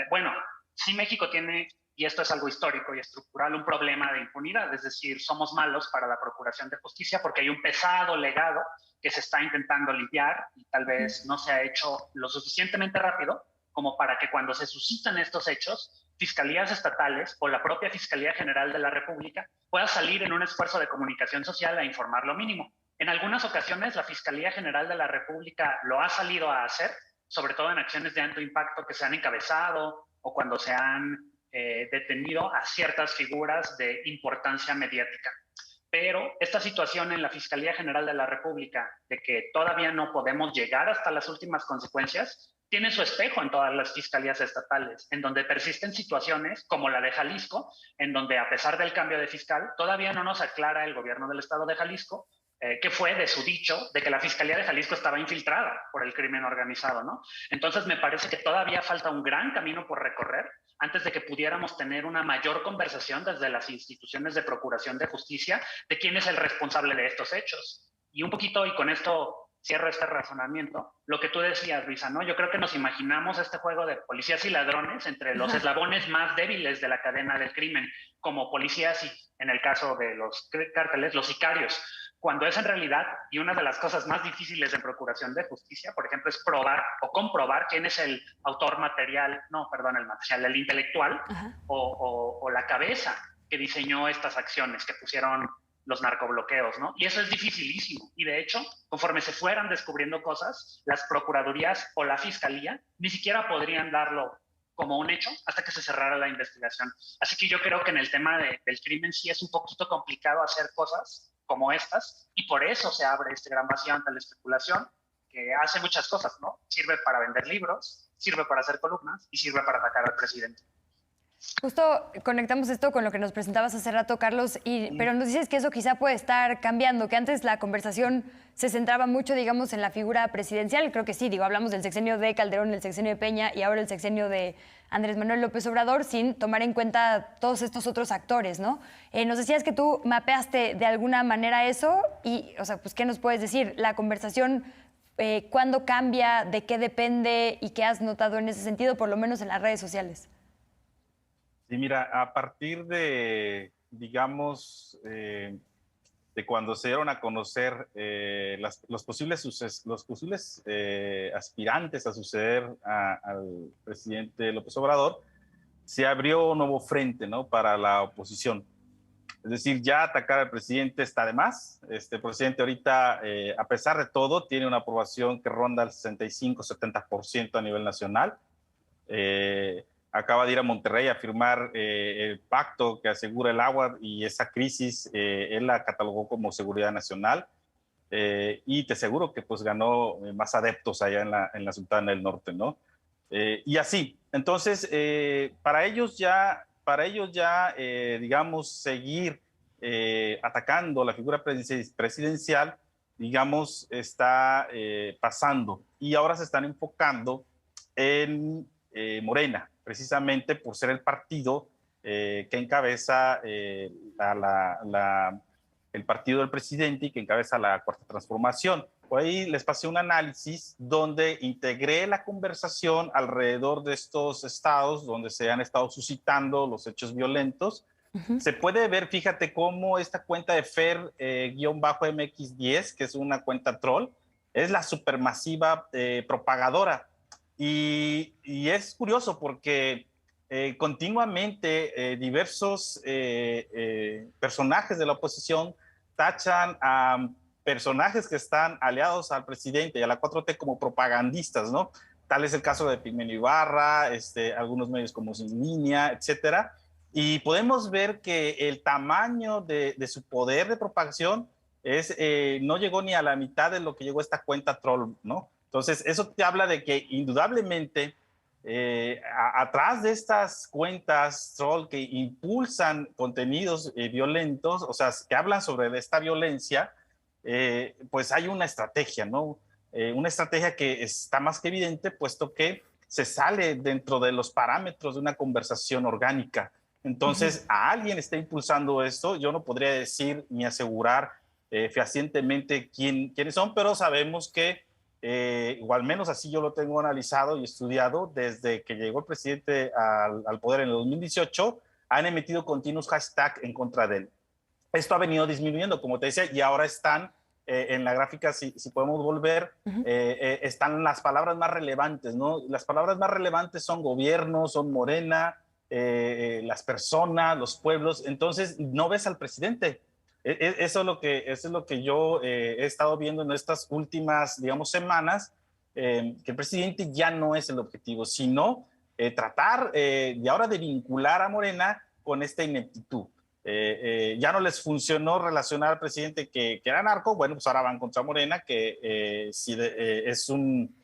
Speaker 3: bueno, sí, México tiene, y esto es algo histórico y estructural, un problema de impunidad, es decir, somos malos para la procuración de justicia porque hay un pesado legado que se está intentando limpiar, y tal vez no se ha hecho lo suficientemente rápido como para que cuando se suscitan estos hechos fiscalías estatales o la propia Fiscalía General de la República pueda salir en un esfuerzo de comunicación social a informar lo mínimo. En algunas ocasiones la Fiscalía General de la República lo ha salido a hacer, sobre todo en acciones de alto impacto que se han encabezado o cuando se han detenido a ciertas figuras de importancia mediática. Pero esta situación en la Fiscalía General de la República, de que todavía no podemos llegar hasta las últimas consecuencias, tiene su espejo en todas las fiscalías estatales, en donde persisten situaciones como la de Jalisco, en donde a pesar del cambio de fiscal, todavía no nos aclara el gobierno del estado de Jalisco qué fue de su dicho de que la Fiscalía de Jalisco estaba infiltrada por el crimen organizado, ¿no? Entonces me parece que todavía falta un gran camino por recorrer antes de que pudiéramos tener una mayor conversación desde las instituciones de procuración de justicia de quién es el responsable de estos hechos. Y un poquito, y con esto cierro este razonamiento, lo que tú decías, Luisa, ¿no? Yo creo que nos imaginamos este juego de policías y ladrones entre los eslabones más débiles de la cadena del crimen, como policías y, en el caso de los cárteles, los sicarios, cuando es en realidad, y una de las cosas más difíciles en procuración de justicia, por ejemplo, es probar o comprobar quién es el autor material, el intelectual o la cabeza que diseñó estas acciones que pusieron los narcobloqueos, ¿no? Y eso es dificilísimo. Y de hecho, conforme se fueran descubriendo cosas, las procuradurías o la fiscalía ni siquiera podrían darlo como un hecho hasta que se cerrara la investigación. Así que yo creo que en el tema del crimen sí es un poquito complicado hacer cosas como estas, y por eso se abre este gran vacío ante la especulación, que hace muchas cosas, ¿no? Sirve para vender libros, sirve para hacer columnas y sirve para atacar al presidente.
Speaker 1: Justo conectamos esto con lo que nos presentabas hace rato, Carlos, pero nos dices que eso quizá puede estar cambiando, que antes la conversación se centraba mucho, digamos, en la figura presidencial. Creo que sí, hablamos del sexenio de Calderón, el sexenio de Peña y ahora el sexenio de Andrés Manuel López Obrador, sin tomar en cuenta todos estos otros actores, ¿no? Nos decías que tú mapeaste de alguna manera eso y, o sea, pues, ¿qué nos puedes decir? La conversación, ¿cuándo cambia? ¿De qué depende? ¿Y qué has notado en ese sentido, por lo menos en las redes sociales?
Speaker 4: Sí, mira, a partir de, digamos, de cuando se dieron a conocer los posibles aspirantes a suceder al presidente López Obrador, se abrió un nuevo frente, ¿no?, para la oposición. Es decir, ya atacar al presidente está de más. El presidente ahorita, a pesar de todo, tiene una aprobación que ronda el 65-70% a nivel nacional. Acaba de ir a Monterrey a firmar el pacto que asegura el agua y esa crisis, él la catalogó como seguridad nacional y te aseguro que pues ganó más adeptos allá en la Sultana del Norte, ¿no? Y así, entonces para ellos ya, digamos, seguir atacando la figura presidencial, digamos, está pasando y ahora se están enfocando en Morena, precisamente por ser el partido que encabeza el partido del presidente y que encabeza la Cuarta Transformación. Por ahí les pasé un análisis donde integré la conversación alrededor de estos estados donde se han estado suscitando los hechos violentos. Se puede ver, fíjate, cómo esta cuenta de Fer-MX10, que es una cuenta troll, es la supermasiva propagadora. Y es curioso porque continuamente diversos personajes de la oposición tachan a personajes que están aliados al presidente y a la 4T como propagandistas, ¿no? Tal es el caso de Pigmenio Ibarra, algunos medios como Sin Línea, etcétera. Y podemos ver que el tamaño de su poder de propagación no llegó ni a la mitad de lo que llegó esta cuenta troll, ¿no? Entonces, eso te habla de que indudablemente atrás de estas cuentas troll que impulsan contenidos violentos, o sea, que hablan sobre esta violencia, pues hay una estrategia, ¿no? Una estrategia que está más que evidente, puesto que se sale dentro de los parámetros de una conversación orgánica. Entonces, a alguien está impulsando esto. Yo no podría decir ni asegurar fehacientemente quiénes son, pero sabemos que o al menos así yo lo tengo analizado y estudiado, desde que llegó el presidente al poder en el 2018, han emitido continuos hashtags en contra de él. Esto ha venido disminuyendo, como te decía, y ahora están en la gráfica, si podemos volver, están las palabras más relevantes, ¿no? Las palabras más relevantes son gobierno, son Morena, las personas, los pueblos. Entonces no ves al presidente. Eso es lo que yo he estado viendo en estas últimas, digamos, semanas, que el presidente ya no es el objetivo, sino tratar de ahora de vincular a Morena con esta ineptitud. Ya no les funcionó relacionar al presidente que era narco, bueno, pues ahora van contra Morena, que es un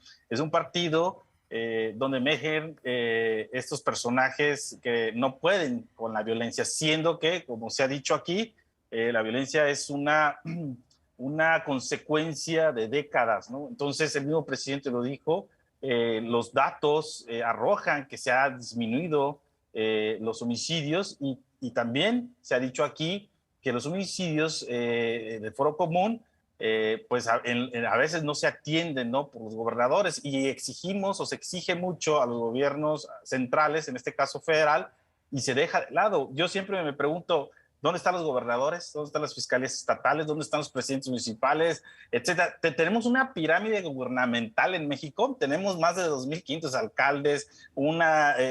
Speaker 4: partido donde emergen estos personajes que no pueden con la violencia, siendo que, como se ha dicho aquí, la violencia es una consecuencia de décadas, ¿no? Entonces, el mismo presidente lo dijo, los datos arrojan que se ha disminuido los homicidios y también se ha dicho aquí que los homicidios del Foro Común pues a veces no se atienden, ¿no?, por los gobernadores, y exigimos o se exige mucho a los gobiernos centrales, en este caso federal, y se deja de lado. Yo siempre me pregunto, ¿dónde están los gobernadores? ¿Dónde están las fiscalías estatales? ¿Dónde están los presidentes municipales? Etcétera. Tenemos una pirámide gubernamental en México. Tenemos más de 2.500 alcaldes,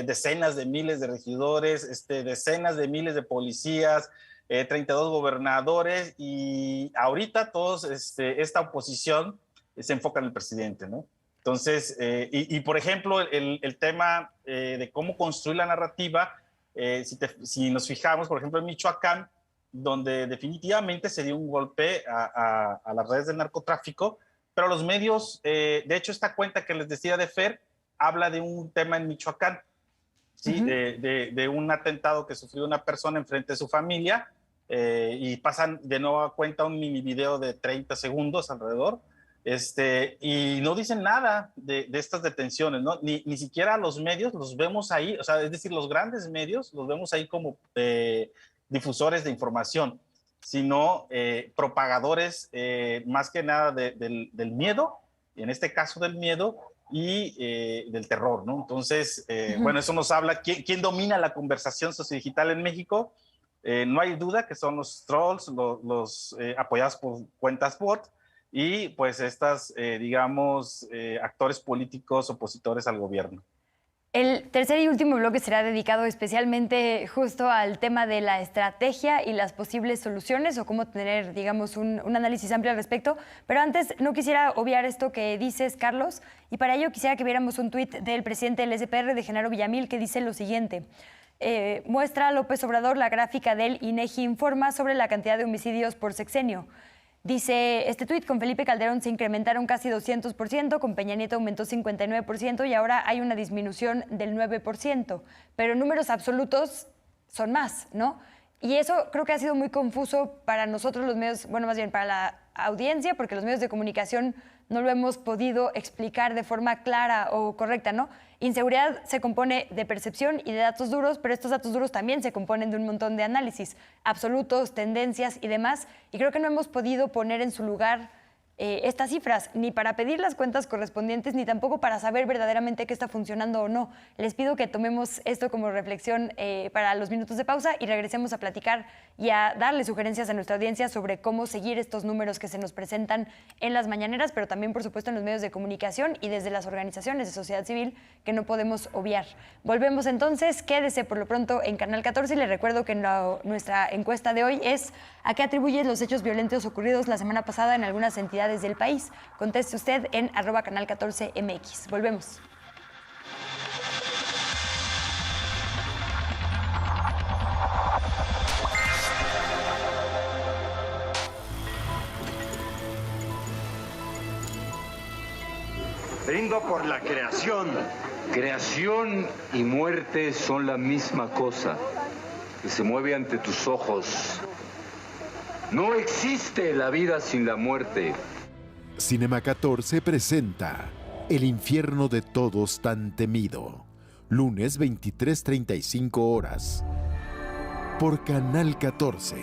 Speaker 4: decenas de miles de regidores, decenas de miles de policías, 32 gobernadores, y ahorita todos esta oposición se enfoca en el presidente, ¿no? Entonces, por ejemplo, el tema de cómo construir la narrativa, si nos fijamos, por ejemplo, en Michoacán, donde definitivamente se dio un golpe a las redes del narcotráfico, pero los medios, de hecho, esta cuenta que les decía de Fer, habla de un tema en Michoacán, ¿sí? De un atentado que sufrió una persona enfrente de su familia, y pasan de nuevo a cuenta un mini video de 30 segundos alrededor, y no dicen nada de estas detenciones, ¿no? Ni siquiera los medios los vemos ahí, o sea, es decir, los grandes medios los vemos ahí como difusores de información, sino propagadores más que nada del miedo, y en este caso del miedo y del terror, ¿no? Entonces, bueno, eso nos habla, ¿quién domina la conversación sociodigital en México? No hay duda que son los trolls, los apoyados por cuentas bot, y pues digamos, actores políticos opositores al gobierno.
Speaker 1: El tercer y último bloque será dedicado especialmente justo al tema de la estrategia y las posibles soluciones, o cómo tener, digamos, un análisis amplio al respecto. Pero antes, no quisiera obviar esto que dices, Carlos, y para ello quisiera que viéramos un tuit del presidente del SPR, de Genaro Villamil, que dice lo siguiente. Muestra a López Obrador la gráfica del INEGI Informa sobre la cantidad de homicidios por sexenio. Dice, este tuit, con Felipe Calderón se incrementaron casi 200%, con Peña Nieto aumentó 59% y ahora hay una disminución del 9%. Pero en números absolutos son más, ¿no? Y eso creo que ha sido muy confuso para nosotros los medios, bueno, más bien para la audiencia, porque los medios de comunicación no lo hemos podido explicar de forma clara o correcta, ¿no? Inseguridad se compone de percepción y de datos duros, pero estos datos duros también se componen de un montón de análisis, absolutos, tendencias y demás, y creo que no hemos podido poner en su lugar estas cifras, ni para pedir las cuentas correspondientes, ni tampoco para saber verdaderamente qué está funcionando o no. Les pido que tomemos esto como reflexión para los minutos de pausa y regresemos a platicar y a darle sugerencias a nuestra audiencia sobre cómo seguir estos números que se nos presentan en las mañaneras, pero también, por supuesto, en los medios de comunicación y desde las organizaciones de sociedad civil que no podemos obviar. Volvemos entonces, quédese por lo pronto en Canal 14 y le recuerdo que nuestra encuesta de hoy es: ¿a qué atribuyes los hechos violentos ocurridos la semana pasada en algunas entidades del país? Conteste usted en @canal14mx. Volvemos.
Speaker 13: Brindo por la creación.
Speaker 14: Creación y muerte son la misma cosa, que se mueve ante tus ojos. No existe la vida sin la muerte.
Speaker 10: Cinema 14 presenta El infierno de todos tan temido. Lunes 23:35 horas. Por Canal 14.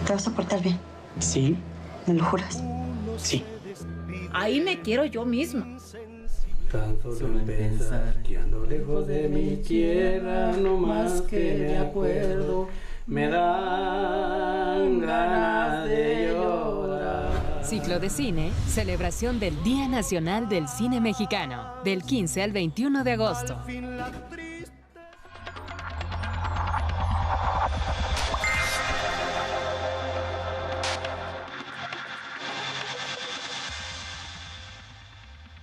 Speaker 13: ¿Te vas a portar bien?
Speaker 9: Sí.
Speaker 13: ¿Me lo juras?
Speaker 9: Sí.
Speaker 15: Ahí me quiero yo misma.
Speaker 9: Tan solo en pensar que ando lejos de mi tierra, no más que de acuerdo, me dan ganas de llorar.
Speaker 5: Ciclo de cine, celebración del Día Nacional del Cine Mexicano, del 15 al 21 de agosto.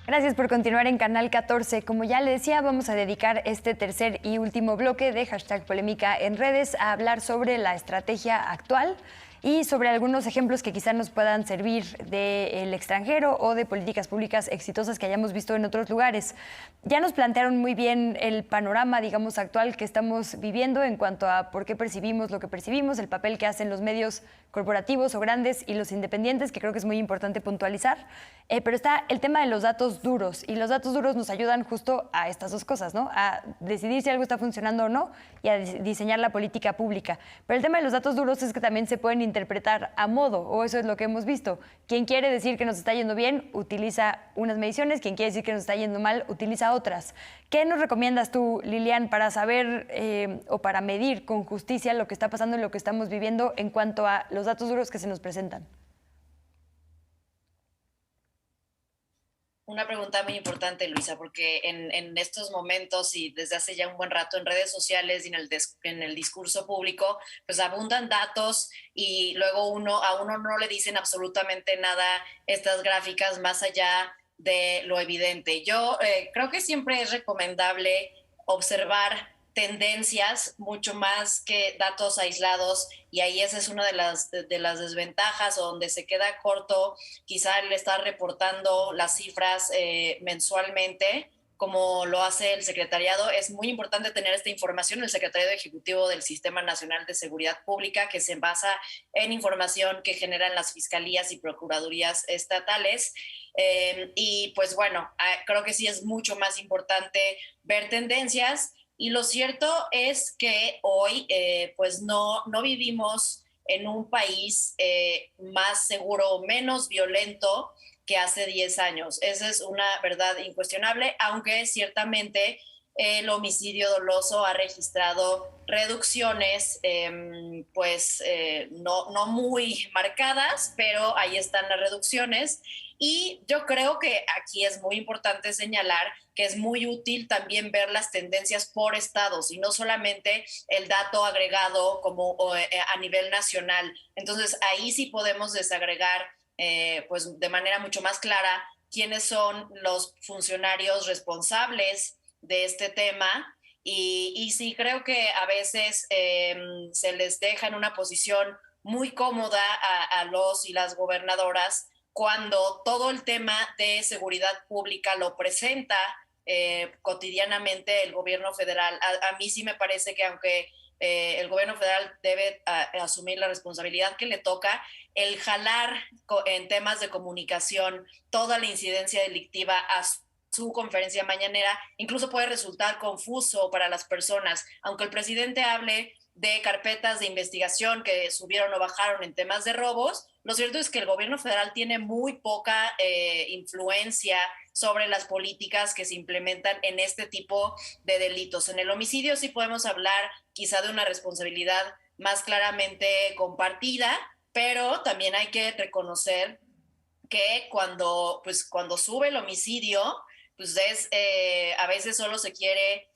Speaker 1: Gracias por continuar en Canal 14. Como ya le decía, vamos a dedicar este tercer y último bloque de Hashtag Polémica en Redes a hablar sobre la estrategia actual y sobre algunos ejemplos que quizás nos puedan servir del extranjero o de políticas públicas exitosas que hayamos visto en otros lugares. Ya nos plantearon muy bien el panorama, digamos, actual que estamos viviendo en cuanto a por qué percibimos lo que percibimos, el papel que hacen los medios corporativos o grandes y los independientes, que creo que es muy importante puntualizar. Pero está el tema de los datos duros, y los datos duros nos ayudan justo a estas dos cosas, ¿no? A decidir si algo está funcionando o no y a diseñar la política pública. Pero el tema de los datos duros es que también se pueden interpretar a modo, o eso es lo que hemos visto. Quien quiere decir que nos está yendo bien, utiliza unas mediciones, quien quiere decir que nos está yendo mal, utiliza otras. ¿Qué nos recomiendas tú, Lilian, para saber o para medir con justicia lo que está pasando y lo que estamos viviendo en cuanto a los datos duros que se nos presentan?
Speaker 2: Una pregunta muy importante, Luisa, porque en estos momentos y desde hace ya un buen rato en redes sociales y en el discurso público, pues abundan datos y luego a uno no le dicen absolutamente nada estas gráficas más allá de lo evidente. Yo creo que siempre es recomendable observar tendencias mucho más que datos aislados, y ahí esa es una de las desventajas, o donde se queda corto quizá el estar reportando las cifras mensualmente como lo hace el secretariado. Es muy importante tener esta información. El secretariado ejecutivo del Sistema Nacional de Seguridad Pública, que se basa en información que generan las fiscalías y procuradurías estatales. Y pues bueno, creo que sí es mucho más importante ver tendencias. Y lo cierto es que hoy pues no vivimos en un país más seguro o menos violento que hace 10 años. Esa es una verdad incuestionable, aunque ciertamente el homicidio doloso ha registrado reducciones no muy marcadas, pero ahí están las reducciones. Y yo creo que aquí es muy importante señalar que es muy útil también ver las tendencias por estados y no solamente el dato agregado como a nivel nacional. Entonces ahí sí podemos desagregar pues de manera mucho más clara quiénes son los funcionarios responsables de este tema. Y sí creo que a veces se les deja en una posición muy cómoda a los y las gobernadoras cuando todo el tema de seguridad pública lo presenta cotidianamente el gobierno federal. A mí sí me parece que aunque el gobierno federal debe asumir la responsabilidad que le toca, el jalar en temas de comunicación toda la incidencia delictiva a su conferencia mañanera incluso puede resultar confuso para las personas. Aunque el presidente hable de carpetas de investigación que subieron o bajaron en temas de robos, lo cierto es que el gobierno federal tiene muy poca influencia sobre las políticas que se implementan en este tipo de delitos. En el homicidio sí podemos hablar quizá de una responsabilidad más claramente compartida, pero también hay que reconocer que cuando sube el homicidio, pues a veces solo se quiere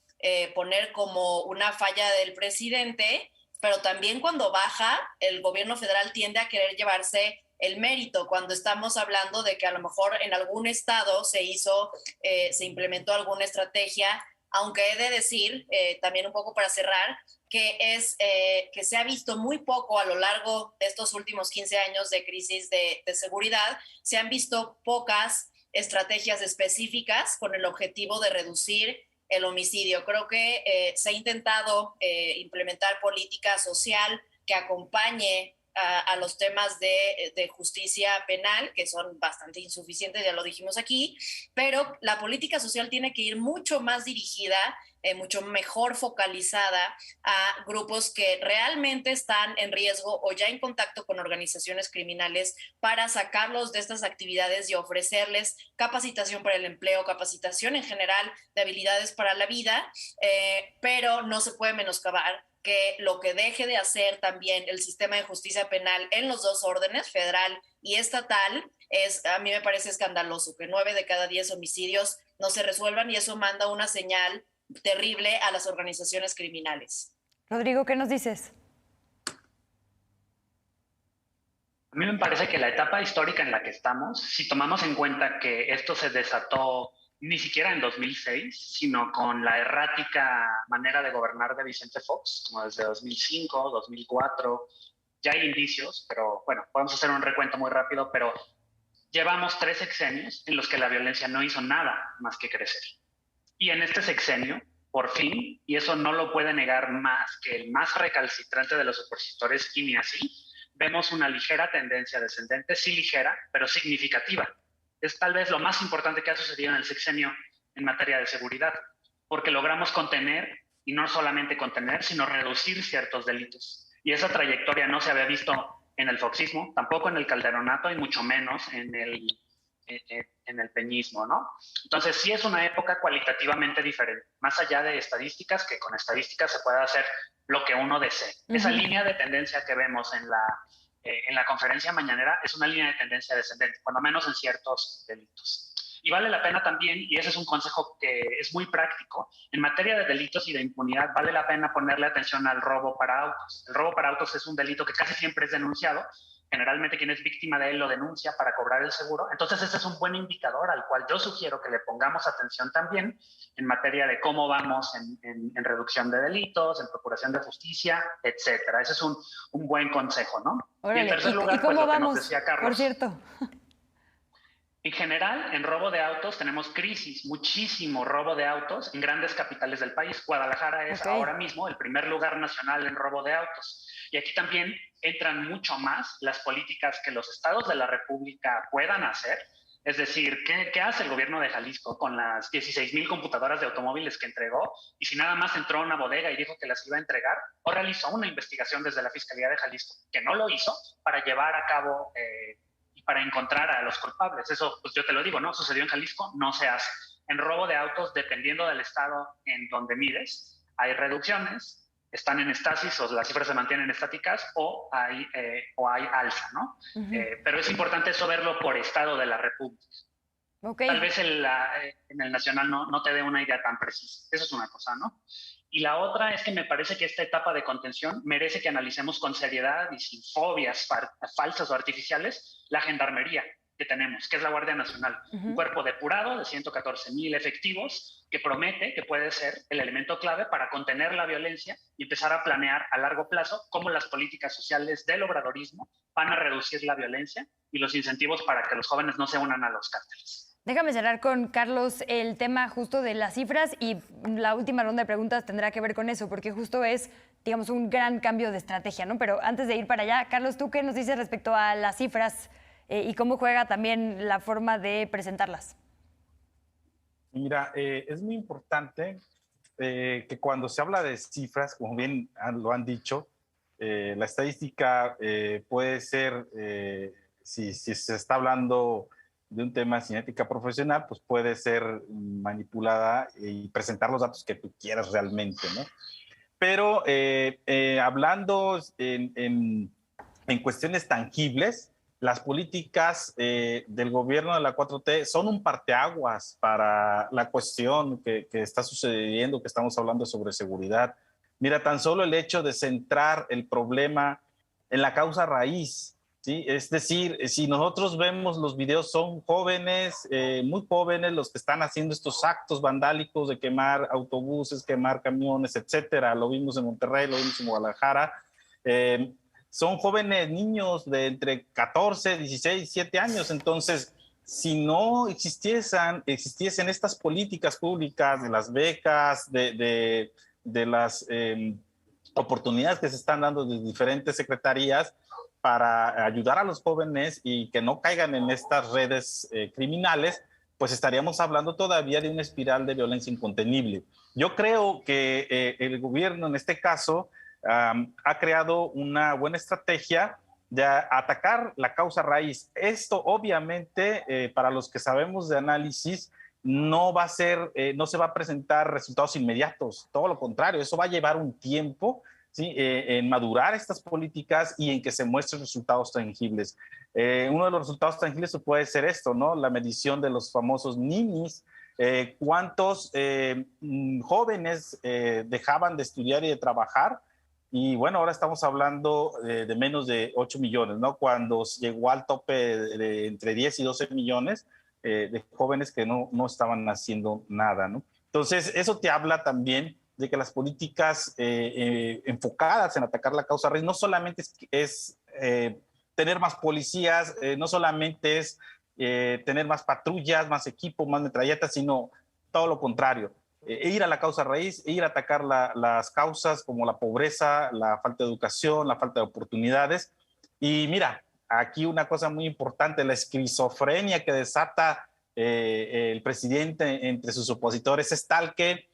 Speaker 2: poner como una falla del presidente, pero también cuando baja, el gobierno federal tiende a querer llevarse el mérito, cuando estamos hablando de que a lo mejor en algún estado se implementó alguna estrategia, aunque he de decir, también un poco para cerrar, que se ha visto muy poco a lo largo de estos últimos 15 años de crisis de seguridad. Se han visto pocas estrategias específicas con el objetivo de reducir el homicidio. Creo que se ha intentado implementar política social que acompañe a los temas de justicia penal, que son bastante insuficientes, ya lo dijimos aquí, pero la política social tiene que ir mucho más dirigida, mucho mejor focalizada a grupos que realmente están en riesgo o ya en contacto con organizaciones criminales, para sacarlos de estas actividades y ofrecerles capacitación para el empleo, capacitación en general de habilidades para la vida, pero no se puede menoscabar que lo que deje de hacer también el sistema de justicia penal en los dos órdenes, federal y estatal, a mí me parece escandaloso que 9 de cada 10 homicidios no se resuelvan, y eso manda una señal terrible a las organizaciones criminales.
Speaker 1: Rodrigo, ¿qué nos dices?
Speaker 3: A mí me parece que la etapa histórica en la que estamos, si tomamos en cuenta que esto se desató ni siquiera en 2006, sino con la errática manera de gobernar de Vicente Fox, como desde 2005, 2004, ya hay indicios, pero bueno, podemos hacer un recuento muy rápido, pero llevamos 3 sexenios en los que la violencia no hizo nada más que crecer. Y en este sexenio, por fin, y eso no lo puede negar más que el más recalcitrante de los opositores, y ni así, vemos una ligera tendencia descendente, sí ligera, pero significativa. Es tal vez lo más importante que ha sucedido en el sexenio en materia de seguridad, porque logramos contener, y no solamente contener, sino reducir ciertos delitos. Y esa trayectoria no se había visto en el foxismo, tampoco en el calderonato, y mucho menos en el peñismo, ¿no? Entonces sí es una época cualitativamente diferente, más allá de estadísticas, que con estadísticas se puede hacer lo que uno desee. Esa línea de tendencia que vemos en la conferencia mañanera es una línea de tendencia descendente, cuando menos en ciertos delitos. Y vale la pena también, y ese es un consejo que es muy práctico, en materia de delitos y de impunidad vale la pena ponerle atención al robo para autos. El robo para autos es un delito que casi siempre es denunciado. Generalmente quien es víctima de él lo denuncia para cobrar el seguro. Entonces ese es un buen indicador al cual yo sugiero que le pongamos atención también en materia de cómo vamos en reducción de delitos, en procuración de justicia, etcétera. Ese es un buen consejo, ¿no?
Speaker 1: Órale.
Speaker 3: Y en tercer lugar,
Speaker 1: ¿Y cómo
Speaker 3: pues, lo
Speaker 1: vamos,
Speaker 3: que nos decía Carlos.
Speaker 1: por cierto?
Speaker 3: En general, en robo de autos tenemos crisis, muchísimo robo de autos en grandes capitales del país. Guadalajara es ahora mismo el primer lugar nacional en robo de autos. Y aquí también entran mucho más las políticas que los estados de la República puedan hacer. Es decir, ¿qué hace el gobierno de Jalisco con las 16,000 computadoras de automóviles que entregó? Y si nada más entró a una bodega y dijo que las iba a entregar, o realizó una investigación desde la Fiscalía de Jalisco, que no lo hizo, para llevar a cabo y para encontrar a los culpables. Eso, pues yo te lo digo, ¿no? Sucedió en Jalisco, no se hace. En robo de autos, dependiendo del estado en donde mires, hay reducciones, están en estasis o las cifras se mantienen estáticas o hay alza, ¿no? Pero es importante eso verlo por estado de la República. Tal vez en el nacional no te dé una idea tan precisa. Eso es una cosa, ¿no? Y la otra es que me parece que esta etapa de contención merece que analicemos con seriedad y sin fobias falsas o artificiales la gendarmería que tenemos, que es la Guardia Nacional. Un cuerpo depurado de 114,000 efectivos que promete que puede ser el elemento clave para contener la violencia y empezar a planear a largo plazo cómo las políticas sociales del obradorismo van a reducir la violencia y los incentivos para que los jóvenes no se unan a los cárteles.
Speaker 1: Déjame cerrar con Carlos el tema justo de las cifras, y la última ronda de preguntas tendrá que ver con eso, porque justo es, digamos, un gran cambio de estrategia, ¿no? Pero antes de ir para allá, Carlos, ¿tú qué nos dices respecto a las cifras y cómo juega también la forma de presentarlas?
Speaker 4: Mira, es muy importante que cuando se habla de cifras, como bien lo han dicho, la estadística puede ser, si se está hablando de un tema sin ética profesional, pues puede ser manipulada y presentar los datos que tú quieras realmente, ¿no? Pero hablando en cuestiones tangibles, las políticas del gobierno de la 4T son un parteaguas para la cuestión que está sucediendo, que estamos hablando sobre seguridad. Mira, tan solo el hecho de centrar el problema en la causa raíz, ¿sí? Es decir, si nosotros vemos los videos, son jóvenes, muy jóvenes, los que están haciendo estos actos vandálicos de quemar autobuses, quemar camiones, etcétera. Lo vimos en Monterrey, lo vimos en Guadalajara. Son jóvenes niños de entre 14, 16, 17 años. Entonces, si no existiesen estas políticas públicas de las becas, de las oportunidades que se están dando de diferentes secretarías, para ayudar a los jóvenes y que no caigan en estas redes criminales, pues estaríamos hablando todavía de una espiral de violencia incontenible. Yo creo que el gobierno en este caso ha creado una buena estrategia de atacar la causa raíz. Esto obviamente para los que sabemos de análisis no va a ser, no se va a presentar resultados inmediatos, todo lo contrario, eso va a llevar un tiempo, ¿sí? En madurar estas políticas y en que se muestren resultados tangibles. Uno de los resultados tangibles puede ser esto, ¿no? La medición de los famosos ninis, cuántos jóvenes dejaban de estudiar y de trabajar. Y bueno, ahora estamos hablando de menos de 8 millones, ¿no? Cuando llegó al tope de entre 10 y 12 millones de jóvenes que no estaban haciendo nada, ¿no? Entonces, eso te habla también de que las políticas enfocadas en atacar la causa raíz no solamente es tener más policías, no solamente es tener más patrullas, más equipo, más metralletas, sino todo lo contrario. Ir a la causa raíz, ir a atacar las causas como la pobreza, la falta de educación, la falta de oportunidades. Y mira, aquí una cosa muy importante, la esquizofrenia que desata el presidente entre sus opositores es tal que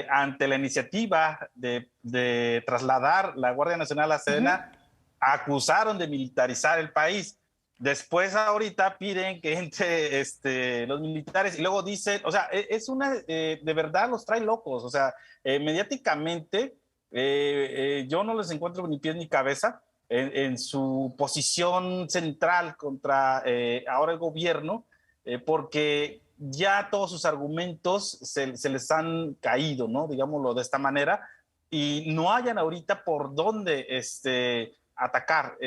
Speaker 4: ante la iniciativa de trasladar la Guardia Nacional a Sedena, acusaron de militarizar el país. Después ahorita piden que entre los militares y luego dicen, o sea, es una, de verdad los trae locos, o sea, mediáticamente yo no les encuentro ni pies ni cabeza en su posición central contra ahora el gobierno, porque ya todos sus argumentos se les han caído, ¿no? Digámoslo de esta manera, y no hayan ahorita por dónde atacar,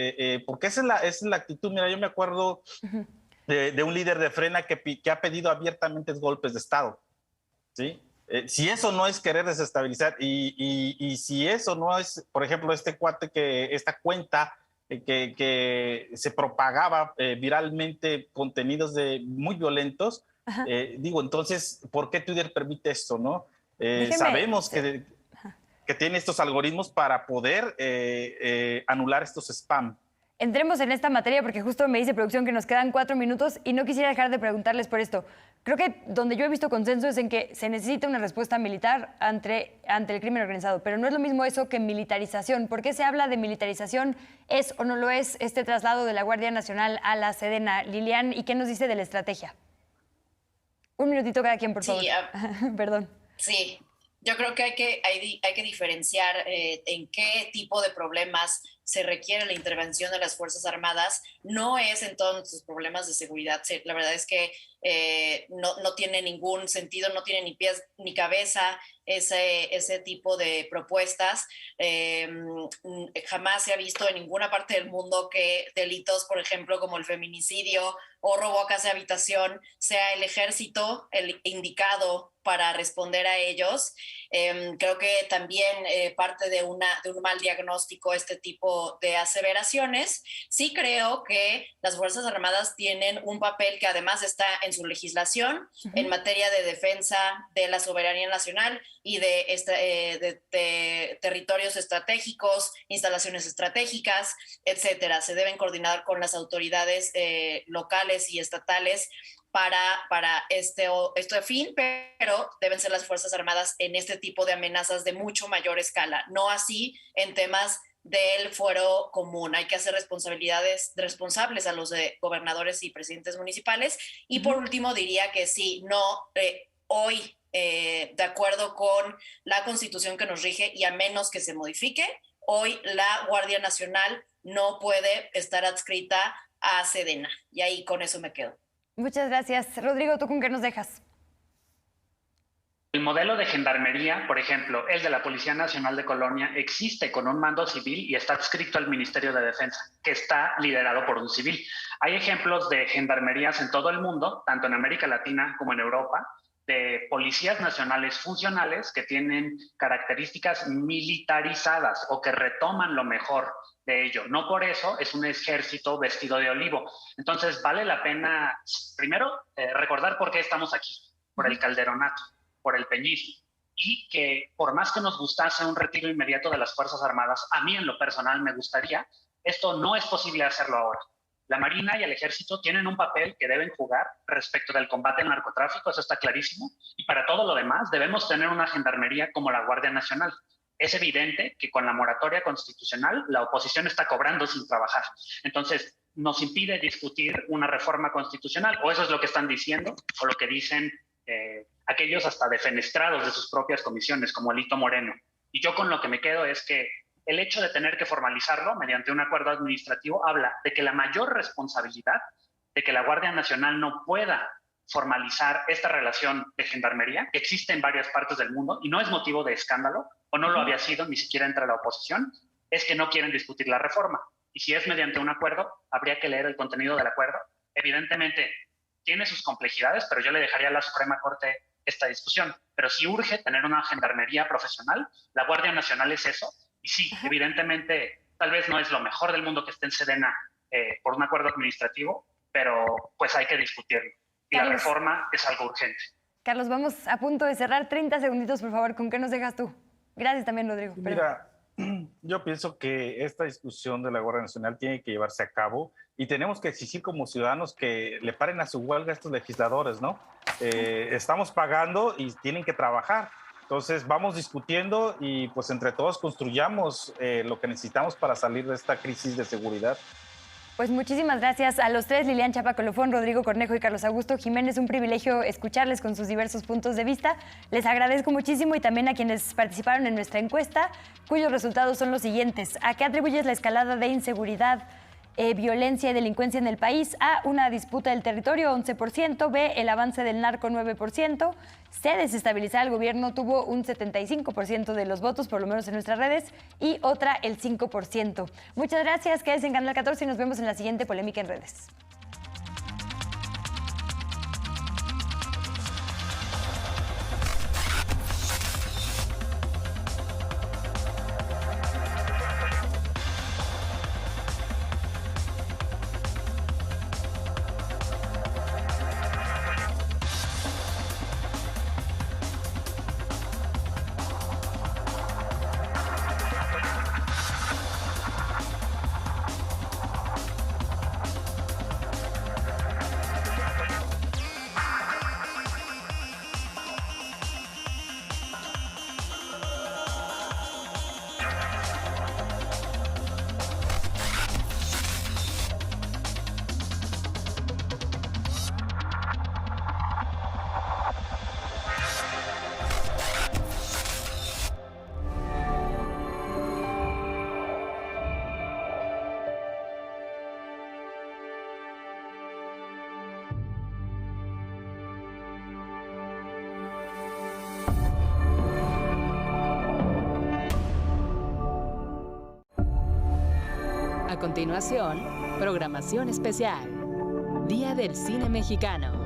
Speaker 4: porque esa es la actitud. Mira, yo me acuerdo de un líder de Frena que ha pedido abiertamente golpes de Estado, ¿sí? Si eso no es querer desestabilizar y si eso no es, por ejemplo, esta cuenta que se propagaba viralmente contenidos muy violentos, digo, entonces, ¿por qué Twitter permite esto, no? Sabemos que tiene estos algoritmos para poder anular estos spam.
Speaker 1: Entremos en esta materia porque justo me dice producción que nos quedan 4 minutos y no quisiera dejar de preguntarles por esto. Creo que donde yo he visto consenso es en que se necesita una respuesta militar ante el crimen organizado, pero no es lo mismo eso que militarización. ¿Por qué se habla de militarización? ¿Es o no lo es este traslado de la Guardia Nacional a la Sedena? Lilian, ¿y qué nos dice de la estrategia? Un minutito cada quien, por favor. Perdón.
Speaker 2: Sí. Yo creo que hay que diferenciar en qué tipo de problemas se requiere la intervención de las Fuerzas Armadas. No es en todos nuestros problemas de seguridad. La verdad es que no tiene ningún sentido, no tiene ni pies ni cabeza ese tipo de propuestas. Jamás se ha visto en ninguna parte del mundo que delitos, por ejemplo, como el feminicidio o robo a casa de habitación, sea el ejército el indicado para responder a ellos. Creo que también parte de un mal diagnóstico este tipo de aseveraciones. Sí creo que las Fuerzas Armadas tienen un papel que además está en su legislación en materia de defensa de la soberanía nacional y de territorios estratégicos, instalaciones estratégicas, etcétera. Se deben coordinar con las autoridades locales y estatales para este fin, pero deben ser las Fuerzas Armadas en este tipo de amenazas de mucho mayor escala, no así en temas del fuero común. Hay que hacer responsables a los gobernadores y presidentes municipales. Y por último diría que sí, hoy, de acuerdo con la Constitución que nos rige y a menos que se modifique, hoy la Guardia Nacional no puede estar adscrita a Sedena. Y ahí con eso me quedo.
Speaker 1: Muchas gracias. Rodrigo, ¿tú con qué nos dejas?
Speaker 3: El modelo de gendarmería, por ejemplo, el de la Policía Nacional de Colonia, existe con un mando civil y está adscrito al Ministerio de Defensa, que está liderado por un civil. Hay ejemplos de gendarmerías en todo el mundo, tanto en América Latina como en Europa, de policías nacionales funcionales que tienen características militarizadas o que retoman lo mejor de ello. No por eso es un ejército vestido de olivo. Entonces vale la pena, primero, recordar por qué estamos aquí, por el calderonato, por el peñismo, y que por más que nos gustase un retiro inmediato de las Fuerzas Armadas, a mí en lo personal me gustaría Esto no es posible hacerlo ahora. La Marina y el Ejército tienen un papel que deben jugar respecto del combate al narcotráfico, eso está clarísimo, y para todo lo demás debemos tener una gendarmería como la Guardia Nacional. Es evidente que con la moratoria constitucional la oposición está cobrando sin trabajar. Entonces, nos impide discutir una reforma constitucional, o eso es lo que están diciendo, o lo que dicen aquellos hasta defenestrados de sus propias comisiones, como Alito Moreno. Y yo con lo que me quedo es que el hecho de tener que formalizarlo mediante un acuerdo administrativo habla de que la mayor responsabilidad de que la Guardia Nacional no pueda formalizar esta relación de gendarmería que existe en varias partes del mundo y no es motivo de escándalo, o no lo había sido ni siquiera entre la oposición, es que no quieren discutir la reforma. Y si es mediante un acuerdo, habría que leer el contenido del acuerdo. Evidentemente, tiene sus complejidades, pero yo le dejaría a la Suprema Corte esta discusión. Pero si urge tener una gendarmería profesional, la Guardia Nacional es eso. Y sí, evidentemente, tal vez no es lo mejor del mundo que esté en Sedena por un acuerdo administrativo, pero pues hay que discutirlo. Y
Speaker 1: Carlos,
Speaker 3: la reforma es algo urgente.
Speaker 1: Carlos, vamos a punto de cerrar. 30 segunditos, por favor. ¿Con qué nos dejas tú? Gracias también, Rodrigo.
Speaker 4: Mira, yo pienso que esta discusión de la Guardia Nacional tiene que llevarse a cabo y tenemos que exigir como ciudadanos que le paren a su huelga a estos legisladores, ¿no? Estamos pagando y tienen que trabajar. Entonces vamos discutiendo y pues entre todos construyamos lo que necesitamos para salir de esta crisis de seguridad.
Speaker 1: Pues muchísimas gracias a los tres, Lilian Chapa Colofón, Rodrigo Cornejo y Carlos Augusto Jiménez. Un privilegio escucharles con sus diversos puntos de vista. Les agradezco muchísimo y también a quienes participaron en nuestra encuesta, cuyos resultados son los siguientes. ¿A qué atribuyes la escalada de inseguridad, violencia y delincuencia en el país? A, una disputa del territorio, 11%. B, el avance del narco, 9%. C, desestabilizar al gobierno, tuvo un 75% de los votos, por lo menos en nuestras redes. Y otra, el 5%. Muchas gracias, quédense en Canal 14 y nos vemos en la siguiente Polémica en Redes.
Speaker 5: A continuación, programación especial. Día del Cine Mexicano.